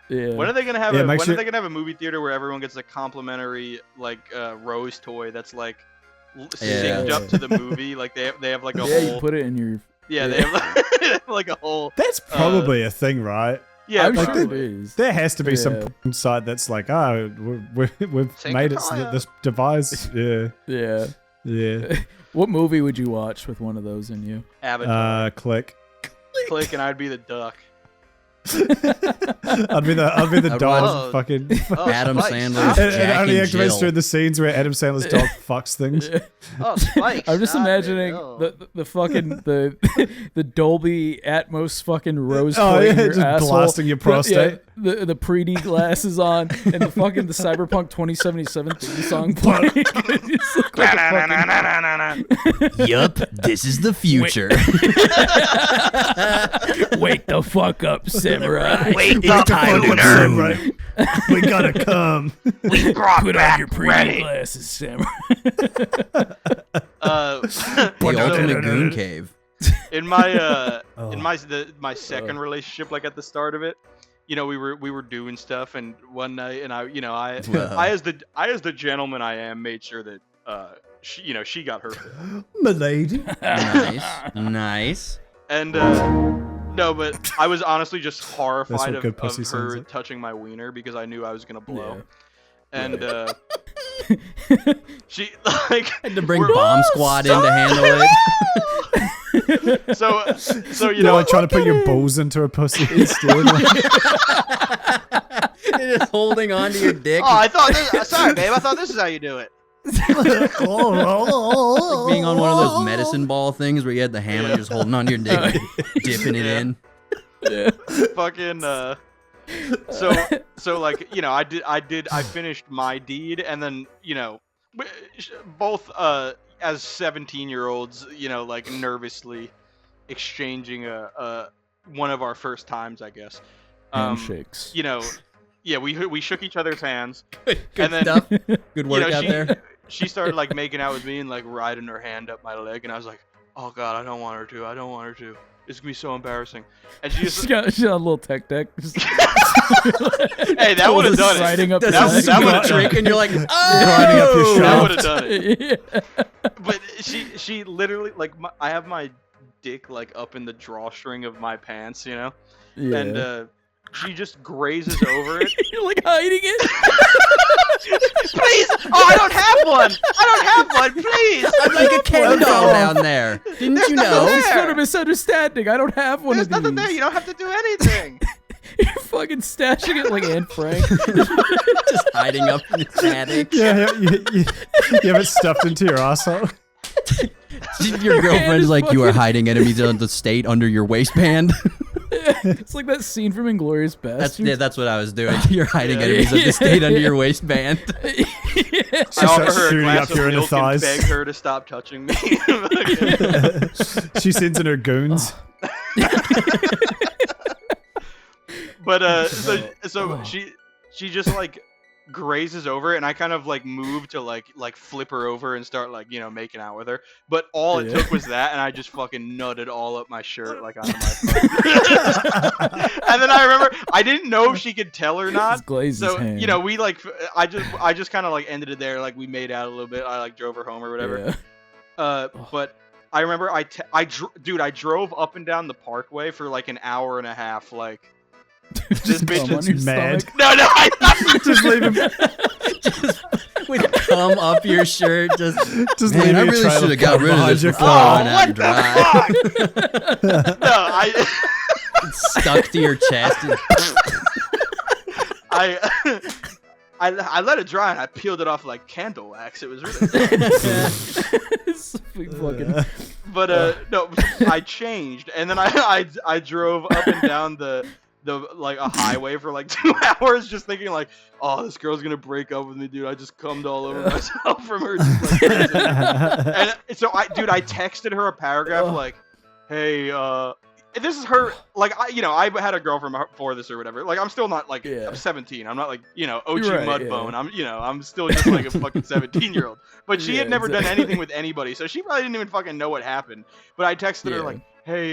Yeah. when are they gonna have Yeah, when make are sure- they gonna have a movie theater where everyone gets a complimentary like rose toy that's like synced up to the movie? Like they have like a Yeah, you whole put it in your. they have like a whole That's probably a thing, right? yeah. I'm sure probably. it is. There has to be some Yeah. porn site that's like, oh, we've Take made it it so higher. that this device. Yeah, Yeah. yeah. What movie would you watch with one of those in you? Avatar. Click. Click and I'd be the duck. I'd be the I'd dog watch- fucking. Oh, Adam Spikes. Sandler's And Jack only and activates Jill. during the scenes where Adam Sandler's dog fucks things. Oh, Spikes. I'm just Stop it. imagining Oh. the fucking the Dolby Atmos fucking rose Oh, toy yeah, in your just asshole. blasting your prostate. The pre-D glasses on and the fucking the Cyberpunk 2077 theme song playing. You just look like a fucking- Yup, this is the future. Wake the fuck up, samurai. Wait, It's time to Lunar. come, right? We gotta come. We brought Put on back your pre-D ready. glasses, samurai. The so ultimate goon cave. in my Oh. in my second relationship, like at the start of it, you know, we were doing stuff, and one night, and Wow. I as the gentleman I am, made sure that she got her fill. Milady. Nice. And no, but I was honestly just That's horrified what of good pussy sounds her like. touching my wiener because I knew I was gonna blow. Yeah. And she like Had to bring we're- bomb squad in to handle it. so you You know, know, like trying to put your balls into a pussy instead. You're just holding onto your dick. Oh, I thought this. Sorry, babe. I thought this is how you do it. Like being on one of those medicine ball things where you had the hammer, you're just holding onto your dick, dipping it Yeah. in. Yeah. fucking so like, you know, I finished my deed, and then, you know, both as 17-year-olds, you know, like nervously exchanging one of our first times, I guess. Handshakes. You know, yeah, we shook each other's hands. Good And then, stuff. Good you work know, out there. she started like making out with me and like riding her hand up my leg, and I was like, oh god, I don't want her to. It's gonna be so embarrassing. And she just She got a little tech deck. Just hey, that would have done it. riding up That's your that- leg. that a would've trick, and you're like, Grinding up your oh! That shaft. would have done it. Yeah. But she literally like I have my dick like up in the drawstring of my pants, you know, Yeah. and she just grazes over it. You're like hiding it. Please. Oh, I don't have one. Please. I'm like a Ken doll down there. Didn't you know? This is There. not a misunderstanding. I don't have one There's of these. nothing there. You don't have to do anything. You're fucking stashing it like Anne Frank. Just hiding up in the attic. Yeah, you have it stuffed into your asshole. Your girlfriend's is like, you are fucking- hiding enemies of the state under your waistband. It's like that scene from Inglourious Basterds. That's what I was doing. You're hiding enemies of the state under your waistband. I offer starts her a shooting glass up of your inner milk and thighs. beg her to stop touching me. She sends in her goons. But so she just like grazes over it, and I kind of like move to like flip her over and start like making out with her. But all it took was that, and I just fucking nutted all up my shirt like onto my phone. And then I remember I didn't know if she could tell or not. So we like I just kind of like ended it there. Like we made out a little bit. I like drove her home or whatever. Yeah. But I remember I drove up and down the parkway for like an hour and a half. Like this bitch on your is mad. stomach. no, I Just leave him. Just with cum up your shirt. Just Just man, leave I your really trail should have of got cum rid of behind this your before car. I went out and dry. No, Stuck to your chest. I let it dry and I peeled it off like candle wax. It was really It's fucking. but no, I changed and then I drove up and down the like a highway for like 2 hours just thinking like, oh, this girl's gonna break up with me, dude. I just cummed all over myself from her. Just, like, and so I texted her a paragraph like, hey, this is her, like, I had a girlfriend before this or whatever. Like, I'm still not, like, I'm 17. I'm not, like, OG Mudbone. I'm still just, like, a fucking 17-year-old. But she had never done anything with anybody, so she probably didn't even fucking know what happened. But I texted her, like, hey,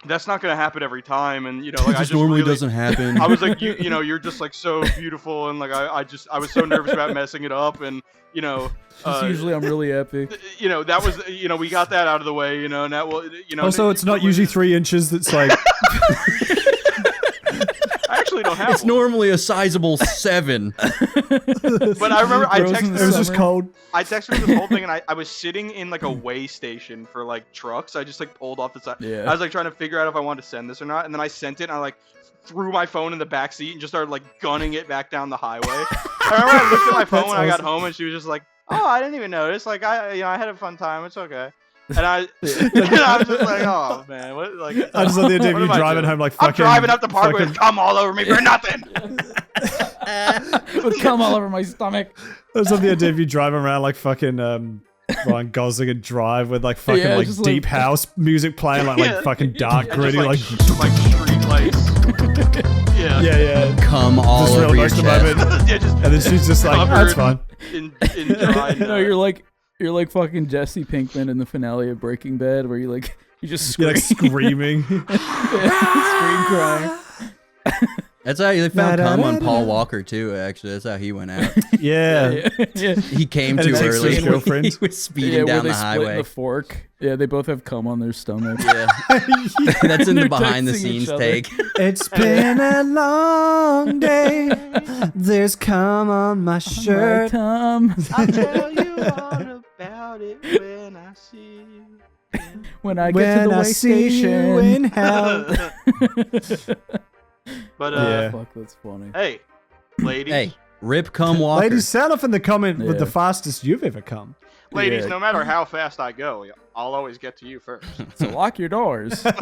that's not gonna happen every time, and like I just normally really, doesn't happen. I was like, you're just like so beautiful, and like I was so nervous about messing it up, and Usually I'm really epic. that was we got that out of the way, and that will Also, it's not usually 3 inches. That's like. I actually don't have. It's one. normally a sizable 7. But I remember I texted. It was just cold. I texted her this whole thing, and I was sitting in like a weigh station for like trucks. I just like pulled off the side. Yeah. I was like trying to figure out if I wanted to send this or not, and then I sent it. And I like threw my phone in the back seat and just started like gunning it back down the highway. I remember I looked at my phone when I got home, and she was just like, "Oh, I didn't even notice. Like I had a fun time. It's okay." And I was just like, "Oh man, what?" Like I just love the idea of what you am I driving doing? home like I'm fucking. driving up the parkway with cum all over me for nothing. With cum all over my stomach. I just love the idea of you driving around like fucking Ryan Gosling and Drive with like fucking Yeah, like just, deep like- house music playing like fucking dark Yeah, gritty just, like street lights. Yeah. Come all just real over your emotional chest. moment. Yeah, just And then she's just like, that's fine. in dry. No, you're like fucking Jesse Pinkman in the finale of Breaking Bad, where you just You're scream, like screaming. scream crying. That's how they found cum on Paul Walker too. Actually, that's how he went out. Yeah. Yeah. He came And too it takes early. his girlfriend. He was speeding Yeah, where down they the split highway. the fork. Yeah, they both have cum on their stomach. Yeah, that's in the They're behind the texting each scenes other. take. It's been a long day. There's cum on my My shirt. cum. I'll tell you all about it when I see you. When I get When to the I way see station. you in hell. But Yeah. Fuck, that's funny. hey, ladies, Hey, rip cum Walker. Ladies, sound off in the comment with Yeah. the fastest you've ever come. ladies, Yeah. no matter how fast I go, I'll always get to you first. So lock your doors. Uh,